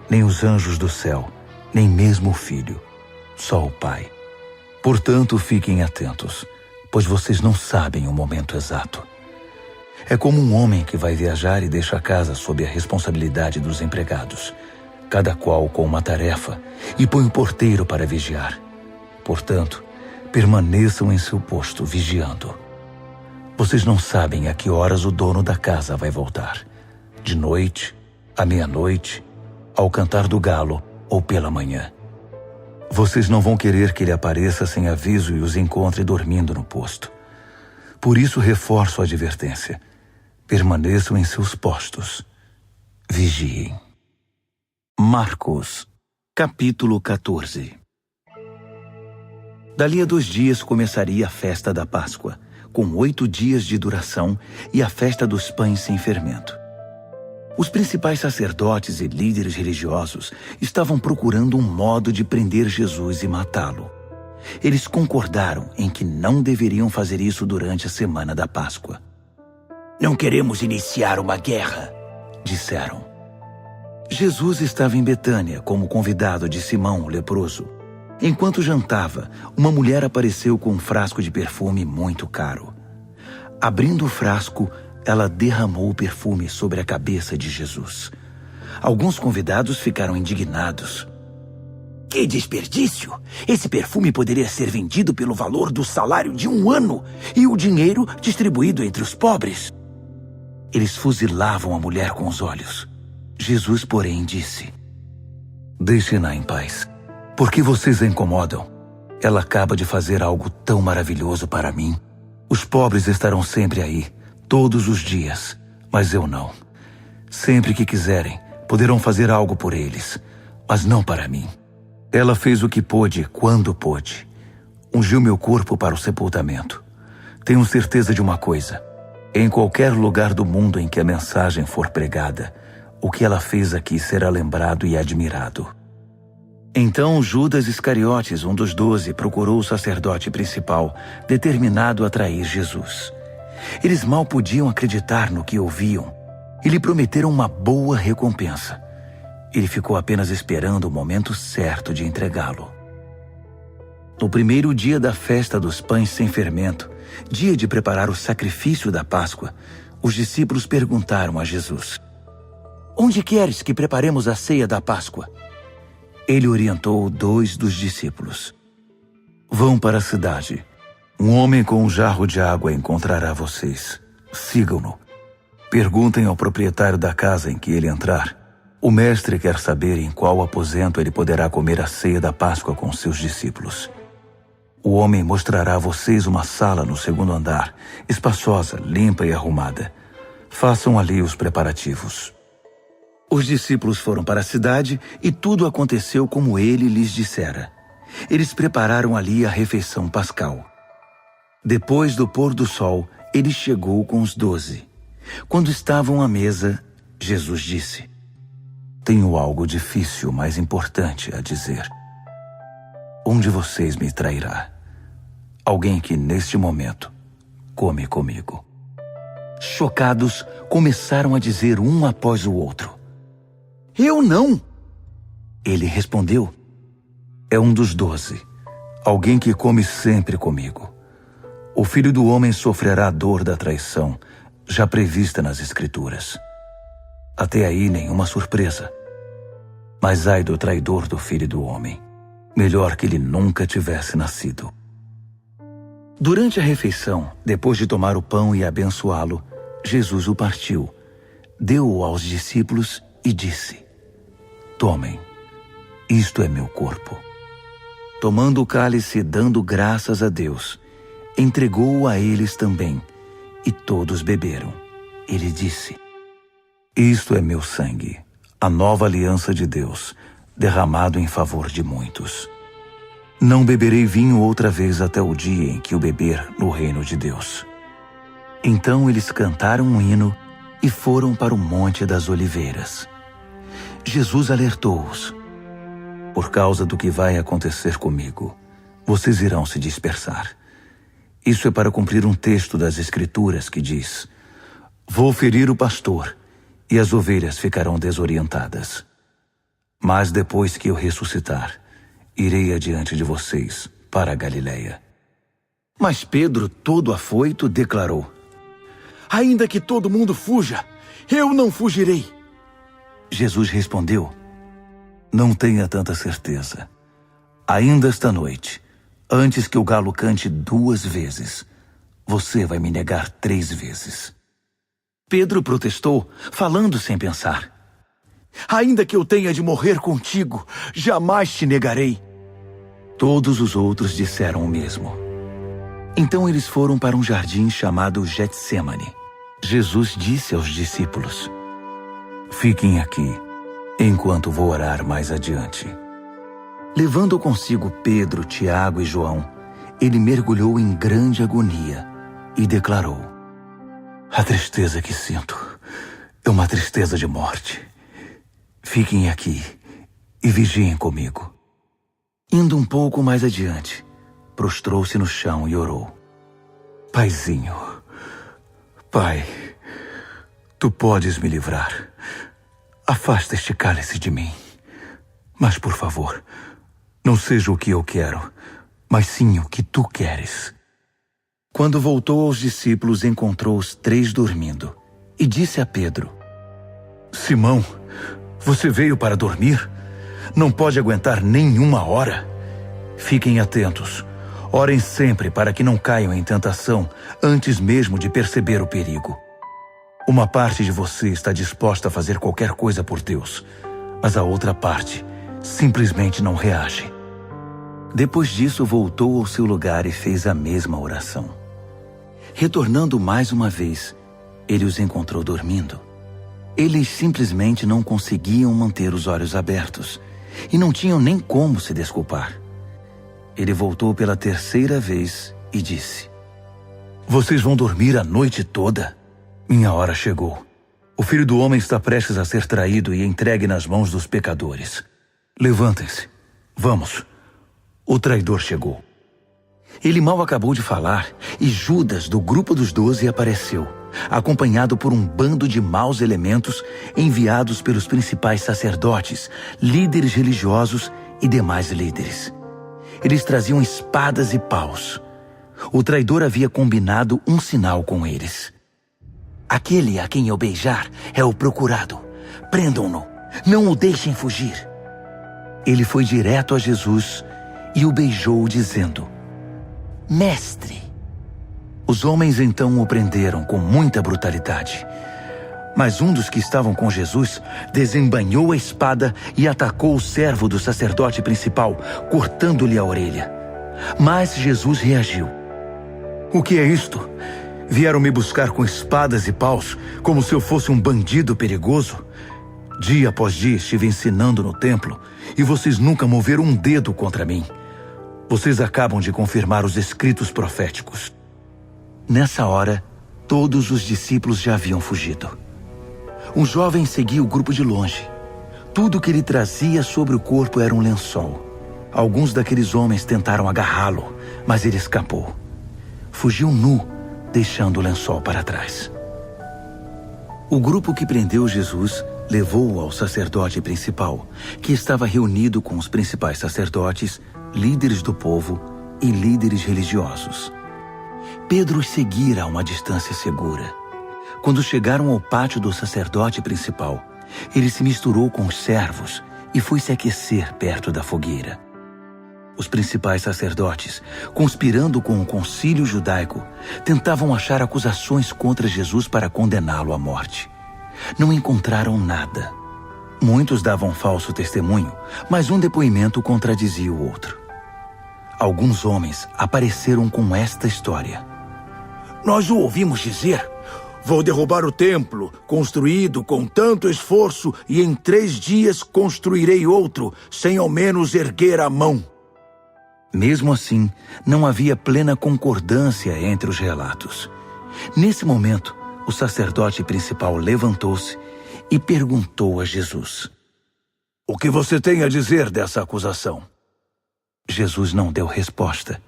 nem os anjos do céu, nem mesmo o Filho, só o Pai. Portanto, fiquem atentos, pois vocês não sabem o momento exato. É como um homem que vai viajar e deixa a casa sob a responsabilidade dos empregados, cada qual com uma tarefa, e põe o porteiro para vigiar. Portanto, permaneçam em seu posto, vigiando. Vocês não sabem a que horas o dono da casa vai voltar. De noite, à meia-noite, ao cantar do galo ou pela manhã. Vocês não vão querer que ele apareça sem aviso e os encontre dormindo no posto. Por isso reforço a advertência. Permaneçam em seus postos. Vigiem. Marcos, capítulo 14. Dali a 2 dias começaria a festa da Páscoa, com 8 dias de duração, e a festa dos pães sem fermento. Os principais sacerdotes e líderes religiosos estavam procurando um modo de prender Jesus e matá-lo. Eles concordaram em que não deveriam fazer isso durante a semana da Páscoa. Não queremos iniciar uma guerra, disseram. Jesus estava em Betânia como convidado de Simão, o leproso. Enquanto jantava, uma mulher apareceu com um frasco de perfume muito caro. Abrindo o frasco, ela derramou o perfume sobre a cabeça de Jesus. Alguns convidados ficaram indignados. Que desperdício! Esse perfume poderia ser vendido pelo valor do salário de 1 ano e o dinheiro distribuído entre os pobres. Eles fuzilavam a mulher com os olhos. Jesus, porém, disse: Deixem-na em paz. Por que vocês a incomodam? Ela acaba de fazer algo tão maravilhoso para mim. Os pobres estarão sempre aí, todos os dias, mas eu não. Sempre que quiserem, poderão fazer algo por eles, mas não para mim. Ela fez o que pôde, quando pôde. Ungiu meu corpo para o sepultamento. Tenho certeza de uma coisa. Em qualquer lugar do mundo em que a mensagem for pregada, o que ela fez aqui será lembrado e admirado. Então Judas Iscariotes, um dos 12, procurou o sacerdote principal, determinado a trair Jesus. Eles mal podiam acreditar no que ouviam e lhe prometeram uma boa recompensa. Ele ficou apenas esperando o momento certo de entregá-lo. No primeiro dia da festa dos pães sem fermento, dia de preparar o sacrifício da Páscoa, os discípulos perguntaram a Jesus: Onde queres que preparemos a ceia da Páscoa? Ele orientou 2 dos discípulos. Vão para a cidade. Um homem com um jarro de água encontrará vocês. Sigam-no. Perguntem ao proprietário da casa em que ele entrar. O mestre quer saber em qual aposento ele poderá comer a ceia da Páscoa com seus discípulos. O homem mostrará a vocês uma sala no 2º andar, espaçosa, limpa e arrumada. Façam ali os preparativos. Os discípulos foram para a cidade e tudo aconteceu como ele lhes dissera. Eles prepararam ali a refeição pascal. Depois do pôr do sol, ele chegou com os 12. Quando estavam à mesa, Jesus disse: Tenho algo difícil, mas importante a dizer. Um de vocês me trairá. Alguém que, neste momento, come comigo. Chocados, começaram a dizer um após o outro: Eu não! Ele respondeu: É um dos 12, alguém que come sempre comigo. O Filho do Homem sofrerá a dor da traição, já prevista nas Escrituras. Até aí nenhuma surpresa. Mas ai do traidor do Filho do Homem. Melhor que ele nunca tivesse nascido. Durante a refeição, depois de tomar o pão e abençoá-lo, Jesus o partiu, deu-o aos discípulos e disse: Tomem, isto é meu corpo. Tomando o cálice e dando graças a Deus, entregou-o a eles também, e todos beberam. Ele disse: Isto é meu sangue, a nova aliança de Deus, derramado em favor de muitos. Não beberei vinho outra vez até o dia em que o beber no reino de Deus. Então eles cantaram um hino e foram para o Monte das Oliveiras. Jesus alertou-os: Por causa do que vai acontecer comigo, vocês irão se dispersar. Isso é para cumprir um texto das Escrituras que diz: Vou ferir o pastor, e as ovelhas ficarão desorientadas. Mas depois que eu ressuscitar, irei adiante de vocês para a Galileia. Mas Pedro, todo afoito, declarou: Ainda que todo mundo fuja, eu não fugirei. Jesus respondeu: Não tenha tanta certeza. Ainda esta noite, antes que o galo cante 2 vezes, você vai me negar 3 vezes. Pedro protestou, falando sem pensar: Ainda que eu tenha de morrer contigo, jamais te negarei. Todos os outros disseram o mesmo. Então eles foram para um jardim chamado Getsêmani. Jesus disse aos discípulos: Fiquem aqui, enquanto vou orar mais adiante. Levando consigo Pedro, Tiago e João, ele mergulhou em grande agonia e declarou: A tristeza que sinto é uma tristeza de morte. Fiquem aqui e vigiem comigo. Indo um pouco mais adiante, prostrou-se no chão e orou: Paizinho, Pai, Tu podes me livrar. Afasta este cálice de mim. Mas, por favor, não seja o que eu quero, mas sim o que Tu queres. Quando voltou aos discípulos, encontrou os 3 dormindo e disse a Pedro: Simão, você veio para dormir? Não pode aguentar nem 1 hora? Fiquem atentos. Orem sempre para que não caiam em tentação antes mesmo de perceber o perigo. Uma parte de você está disposta a fazer qualquer coisa por Deus, mas a outra parte simplesmente não reage. Depois disso, voltou ao seu lugar e fez a mesma oração. Retornando mais uma vez, ele os encontrou dormindo. Eles simplesmente não conseguiam manter os olhos abertos e não tinham nem como se desculpar. Ele voltou pela 3ª vez e disse: Vocês vão dormir a noite toda? Minha hora chegou. O Filho do Homem está prestes a ser traído e entregue nas mãos dos pecadores. Levantem-se. Vamos. O traidor chegou. Ele mal acabou de falar e Judas, do grupo dos 12, apareceu, acompanhado por um bando de maus elementos enviados pelos principais sacerdotes, líderes religiosos e demais líderes. Eles traziam espadas e paus. O traidor havia combinado um sinal com eles. Aquele a quem eu beijar é o procurado. Prendam-no. Não o deixem fugir. Ele foi direto a Jesus e o beijou, dizendo: Mestre. Os homens então o prenderam com muita brutalidade. Mas um dos que estavam com Jesus desembainhou a espada e atacou o servo do sacerdote principal, cortando-lhe a orelha. Mas Jesus reagiu. O que é isto? Vieram me buscar com espadas e paus, como se eu fosse um bandido perigoso? Dia após dia estive ensinando no templo, e vocês nunca moveram um dedo contra mim. Vocês acabam de confirmar os escritos proféticos. Nessa hora, todos os discípulos já haviam fugido. Um jovem seguia o grupo de longe. Tudo que ele trazia sobre o corpo era um lençol. Alguns daqueles homens tentaram agarrá-lo, mas ele escapou. Fugiu nu, deixando o lençol para trás. O grupo que prendeu Jesus levou-o ao sacerdote principal, que estava reunido com os principais sacerdotes, líderes do povo e líderes religiosos. Pedro os seguira a uma distância segura. Quando chegaram ao pátio do sacerdote principal, ele se misturou com os servos e foi se aquecer perto da fogueira. Os principais sacerdotes, conspirando com o concílio judaico, tentavam achar acusações contra Jesus para condená-lo à morte. Não encontraram nada. Muitos davam falso testemunho, mas um depoimento contradizia o outro. Alguns homens apareceram com esta história. Nós o ouvimos dizer: vou derrubar o templo, construído com tanto esforço, e em 3 dias construirei outro, sem ao menos erguer a mão. Mesmo assim, não havia plena concordância entre os relatos. Nesse momento, o sacerdote principal levantou-se e perguntou a Jesus: O que você tem a dizer dessa acusação? Jesus não deu resposta.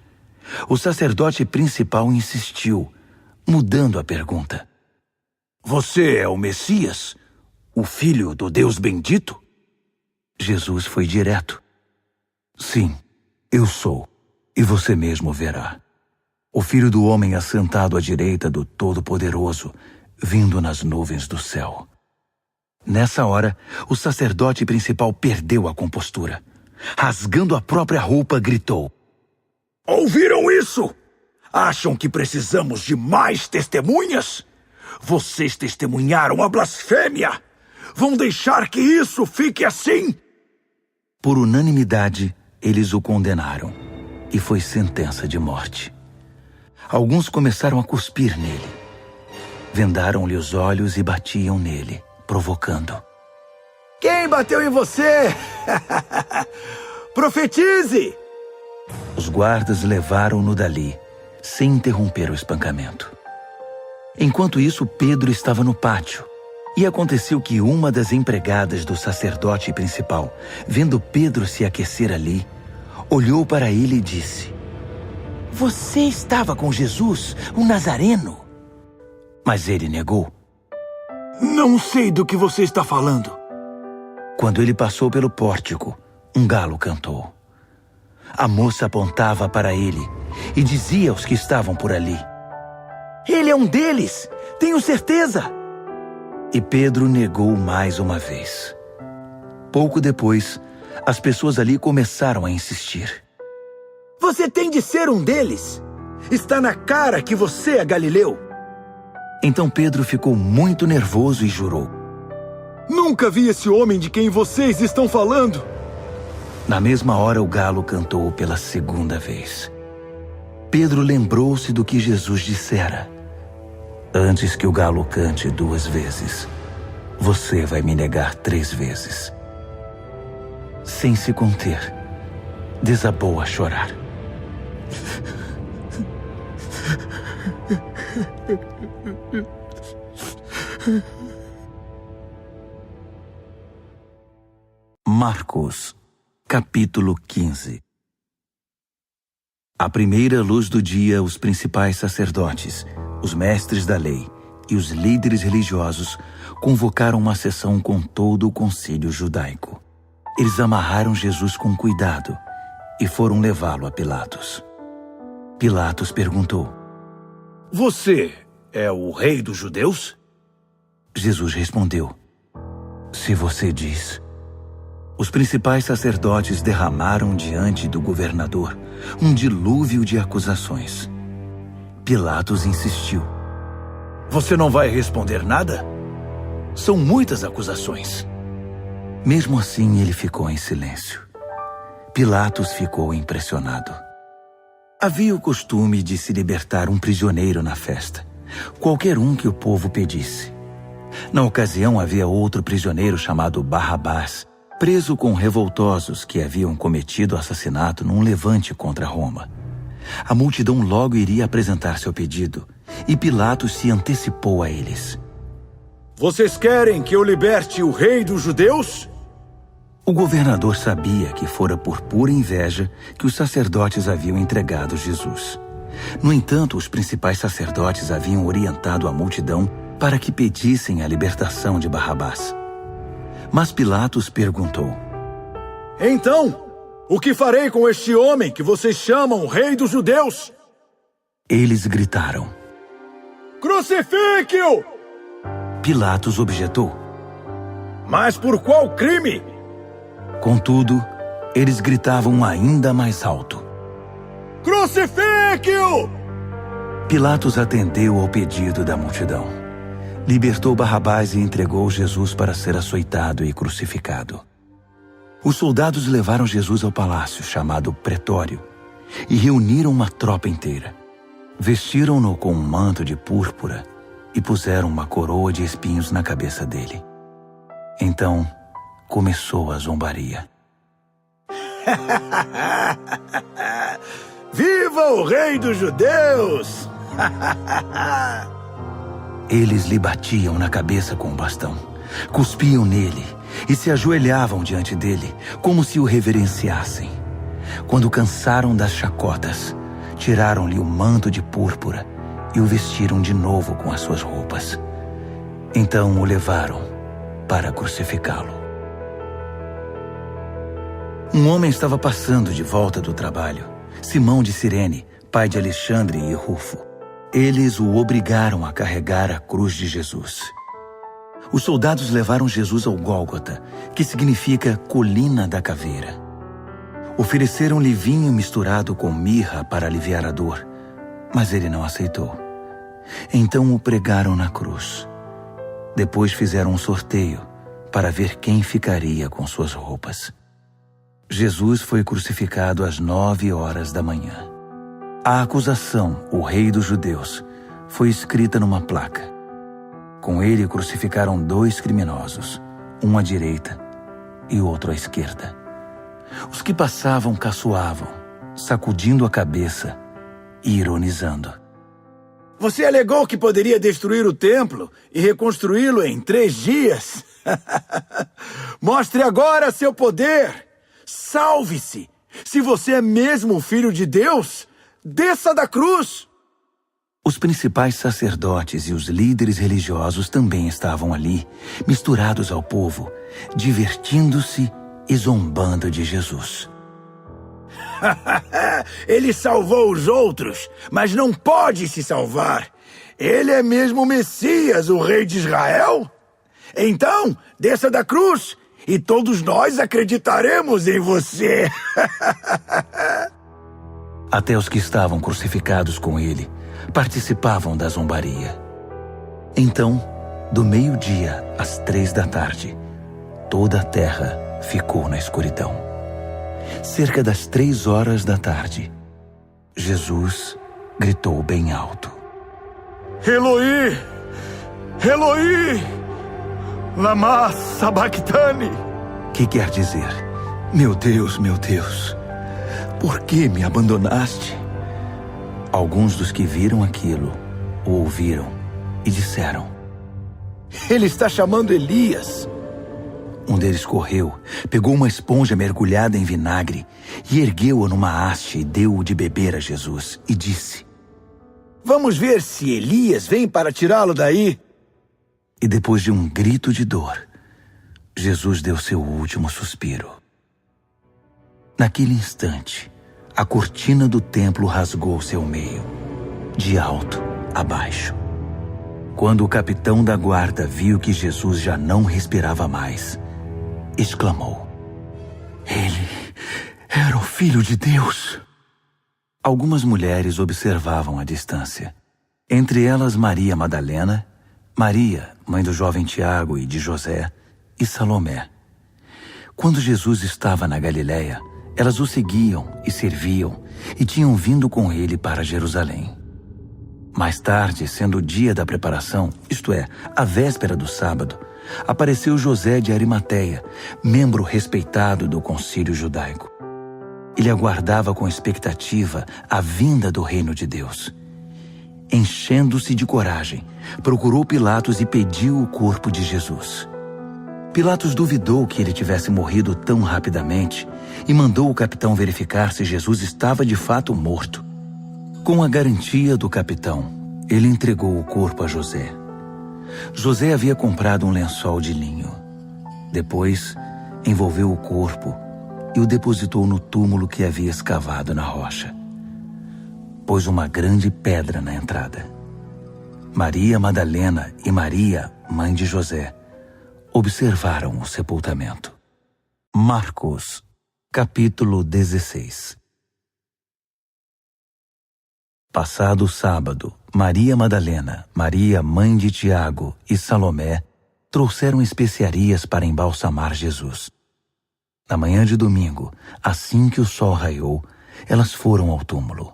O sacerdote principal insistiu, mudando a pergunta. Você é o Messias, o Filho do Deus bendito? Jesus foi direto. Sim, eu sou, e você mesmo verá. O Filho do Homem assentado à direita do Todo-Poderoso, vindo nas nuvens do céu. Nessa hora, o sacerdote principal perdeu a compostura. Rasgando a própria roupa, gritou: Ouviram isso? Acham que precisamos de mais testemunhas? Vocês testemunharam a blasfêmia! Vão deixar que isso fique assim? Por unanimidade, eles o condenaram, e foi sentença de morte. Alguns começaram a cuspir nele. Vendaram-lhe os olhos e batiam nele, provocando. Quem bateu em você? Profetize! Os guardas levaram-no dali, sem interromper o espancamento. Enquanto isso, Pedro estava no pátio. E aconteceu que uma das empregadas do sacerdote principal, vendo Pedro se aquecer ali, olhou para ele e disse: Você estava com Jesus, o Nazareno? Mas ele negou. Não sei do que você está falando. Quando ele passou pelo pórtico, um galo cantou. A moça apontava para ele e dizia aos que estavam por ali: Ele é um deles, tenho certeza. E Pedro negou mais uma vez. Pouco depois, as pessoas ali começaram a insistir. Você tem de ser um deles. Está na cara que você é galileu. Então Pedro ficou muito nervoso e jurou: Nunca vi esse homem de quem vocês estão falando. Na mesma hora, o galo cantou pela segunda vez. Pedro lembrou-se do que Jesus dissera: Antes que o galo cante 2 vezes, você vai me negar 3 vezes. Sem se conter, desabou a chorar. Marcos, capítulo 15. À primeira luz do dia, os principais sacerdotes, os mestres da lei e os líderes religiosos convocaram uma sessão com todo o concílio judaico. Eles amarraram Jesus com cuidado e foram levá-lo a Pilatos. Pilatos perguntou: Você é o rei dos judeus? Jesus respondeu: Se você diz. Os principais sacerdotes derramaram diante do governador um dilúvio de acusações. Pilatos insistiu: Você não vai responder nada? São muitas acusações. Mesmo assim, ele ficou em silêncio. Pilatos ficou impressionado. Havia o costume de se libertar um prisioneiro na festa, qualquer um que o povo pedisse. Na ocasião, havia outro prisioneiro chamado Barrabás, preso com revoltosos que haviam cometido assassinato num levante contra Roma. A multidão logo iria apresentar seu pedido, e Pilatos se antecipou a eles. Vocês querem que eu liberte o rei dos judeus? O governador sabia que fora por pura inveja que os sacerdotes haviam entregado Jesus. No entanto, os principais sacerdotes haviam orientado a multidão para que pedissem a libertação de Barrabás. Mas Pilatos perguntou: Então, o que farei com este homem que vocês chamam rei dos judeus? Eles gritaram: Crucifique-o! Pilatos objetou: Mas por qual crime? Contudo, eles gritavam ainda mais alto: Crucifique-o! Pilatos atendeu ao pedido da multidão. Libertou Barrabás e entregou Jesus para ser açoitado e crucificado. Os soldados levaram Jesus ao palácio, chamado Pretório, e reuniram uma tropa inteira. Vestiram-no com um manto de púrpura e puseram uma coroa de espinhos na cabeça dele. Então, começou a zombaria. Viva o rei dos judeus! Eles lhe batiam na cabeça com um bastão, cuspiam nele e se ajoelhavam diante dele, como se o reverenciassem. Quando cansaram das chacotas, tiraram-lhe o manto de púrpura e o vestiram de novo com as suas roupas. Então o levaram para crucificá-lo. Um homem estava passando de volta do trabalho, Simão de Cirene, pai de Alexandre e Rufo. Eles o obrigaram a carregar a cruz de Jesus. Os soldados levaram Jesus ao Gólgota, que significa colina da caveira. Ofereceram-lhe vinho misturado com mirra para aliviar a dor, mas ele não aceitou. Então o pregaram na cruz. Depois fizeram um sorteio para ver quem ficaria com suas roupas. Jesus foi crucificado às 9 horas da manhã. A acusação, o rei dos judeus, foi escrita numa placa. Com ele crucificaram 2 criminosos, um à direita e outro à esquerda. Os que passavam caçoavam, sacudindo a cabeça e ironizando. Você alegou que poderia destruir o templo e reconstruí-lo em 3 dias? Mostre agora seu poder! Salve-se! Se você é mesmo o Filho de Deus, desça da cruz! Os principais sacerdotes e os líderes religiosos também estavam ali, misturados ao povo, divertindo-se e zombando de Jesus. Ele salvou os outros, mas não pode se salvar. Ele é mesmo o Messias, o rei de Israel? Então, desça da cruz e todos nós acreditaremos em você. Até os que estavam crucificados com ele participavam da zombaria. Então, do meio-dia às 3 da tarde, toda a terra ficou na escuridão. Cerca das 3 horas da tarde, Jesus gritou bem alto: Eloi, Eloi, lama sabachthani. Que quer dizer: meu Deus, por que me abandonaste? Alguns dos que viram aquilo o ouviram e disseram: Ele está chamando Elias. Um deles correu, pegou uma esponja mergulhada em vinagre e ergueu-a numa haste e deu-o de beber a Jesus e disse: Vamos ver se Elias vem para tirá-lo daí. E depois de um grito de dor, Jesus deu seu último suspiro. Naquele instante, a cortina do templo rasgou-se ao meio, de alto a baixo. Quando o capitão da guarda viu que Jesus já não respirava mais, exclamou: Ele era o Filho de Deus. Algumas mulheres observavam à distância. Entre elas Maria Madalena, Maria, mãe do jovem Tiago e de José, e Salomé. Quando Jesus estava na Galiléia, elas o seguiam e serviam e tinham vindo com ele para Jerusalém. Mais tarde, sendo o dia da preparação, isto é, a véspera do sábado, apareceu José de Arimateia, membro respeitado do concílio judaico. Ele aguardava com expectativa a vinda do reino de Deus. Enchendo-se de coragem, procurou Pilatos e pediu o corpo de Jesus. Pilatos duvidou que ele tivesse morrido tão rapidamente e mandou o capitão verificar se Jesus estava de fato morto. Com a garantia do capitão, ele entregou o corpo a José. José havia comprado um lençol de linho. Depois, envolveu o corpo e o depositou no túmulo que havia escavado na rocha. Pôs uma grande pedra na entrada. Maria Madalena e Maria, mãe de José, observaram o sepultamento. Marcos, capítulo 16. Passado o sábado, Maria Madalena, Maria, mãe de Tiago e Salomé trouxeram especiarias para embalsamar Jesus. Na manhã de domingo, assim que o sol raiou, elas foram ao túmulo.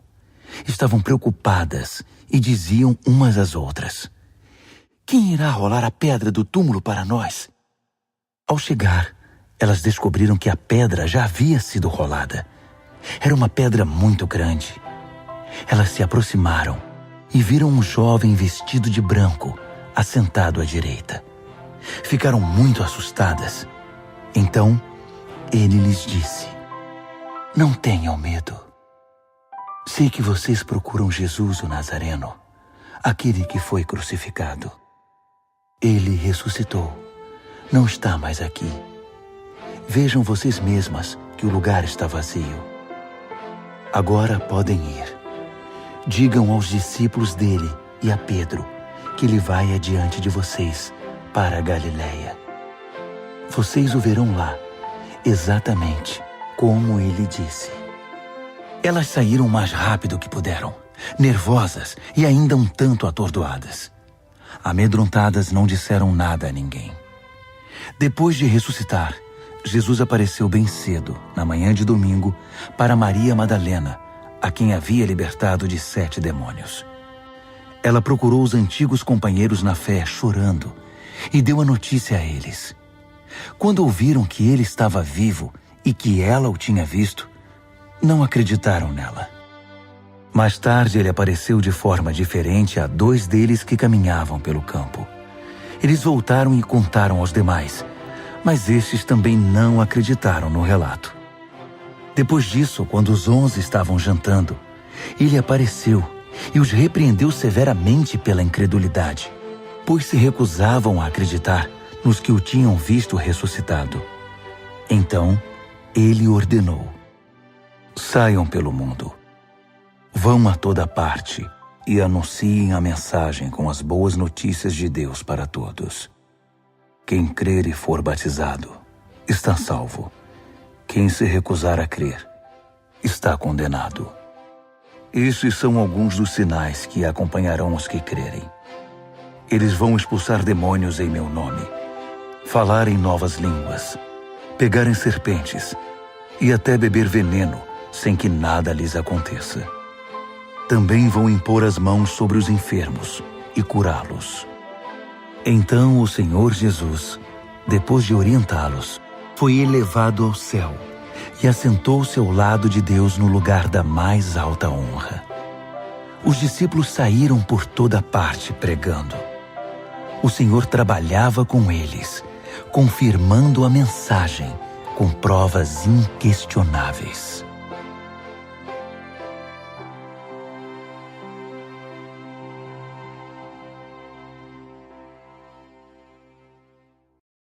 Estavam preocupadas e diziam umas às outras: "Quem irá rolar a pedra do túmulo para nós?" Ao chegar, elas descobriram que a pedra já havia sido rolada. Era uma pedra muito grande. Elas se aproximaram e viram um jovem vestido de branco, assentado à direita. Ficaram muito assustadas. Então, ele lhes disse: "Não tenham medo. Sei que vocês procuram Jesus o Nazareno, aquele que foi crucificado. Ele ressuscitou. Não está mais aqui. Vejam vocês mesmas que o lugar está vazio. Agora podem ir. Digam aos discípulos dele e a Pedro que ele vai adiante de vocês para a Galileia. Vocês o verão lá, exatamente como ele disse." Elas saíram o mais rápido que puderam, nervosas e ainda um tanto atordoadas. Amedrontadas, não disseram nada a ninguém. Depois de ressuscitar, Jesus apareceu bem cedo, na manhã de domingo, para Maria Madalena, a quem havia libertado de 7 demônios. Ela procurou os antigos companheiros na fé, chorando, e deu a notícia a eles. Quando ouviram que ele estava vivo e que ela o tinha visto, não acreditaram nela. Mais tarde, ele apareceu de forma diferente a 2 deles que caminhavam pelo campo. Eles voltaram e contaram aos demais, mas estes também não acreditaram no relato. Depois disso, quando os 11 estavam jantando, ele apareceu e os repreendeu severamente pela incredulidade, pois se recusavam a acreditar nos que o tinham visto ressuscitado. Então, ele ordenou: "Saiam pelo mundo. Vão a toda parte e anunciem a mensagem com as boas notícias de Deus para todos. Quem crer e for batizado está salvo. Quem se recusar a crer está condenado. Estes são alguns dos sinais que acompanharão os que crerem. Eles vão expulsar demônios em meu nome, falar em novas línguas, pegar em serpentes e até beber veneno sem que nada lhes aconteça. Também vão impor as mãos sobre os enfermos e curá-los." Então o Senhor Jesus, depois de orientá-los, foi elevado ao céu e assentou-se ao lado de Deus no lugar da mais alta honra. Os discípulos saíram por toda parte pregando. O Senhor trabalhava com eles, confirmando a mensagem com provas inquestionáveis.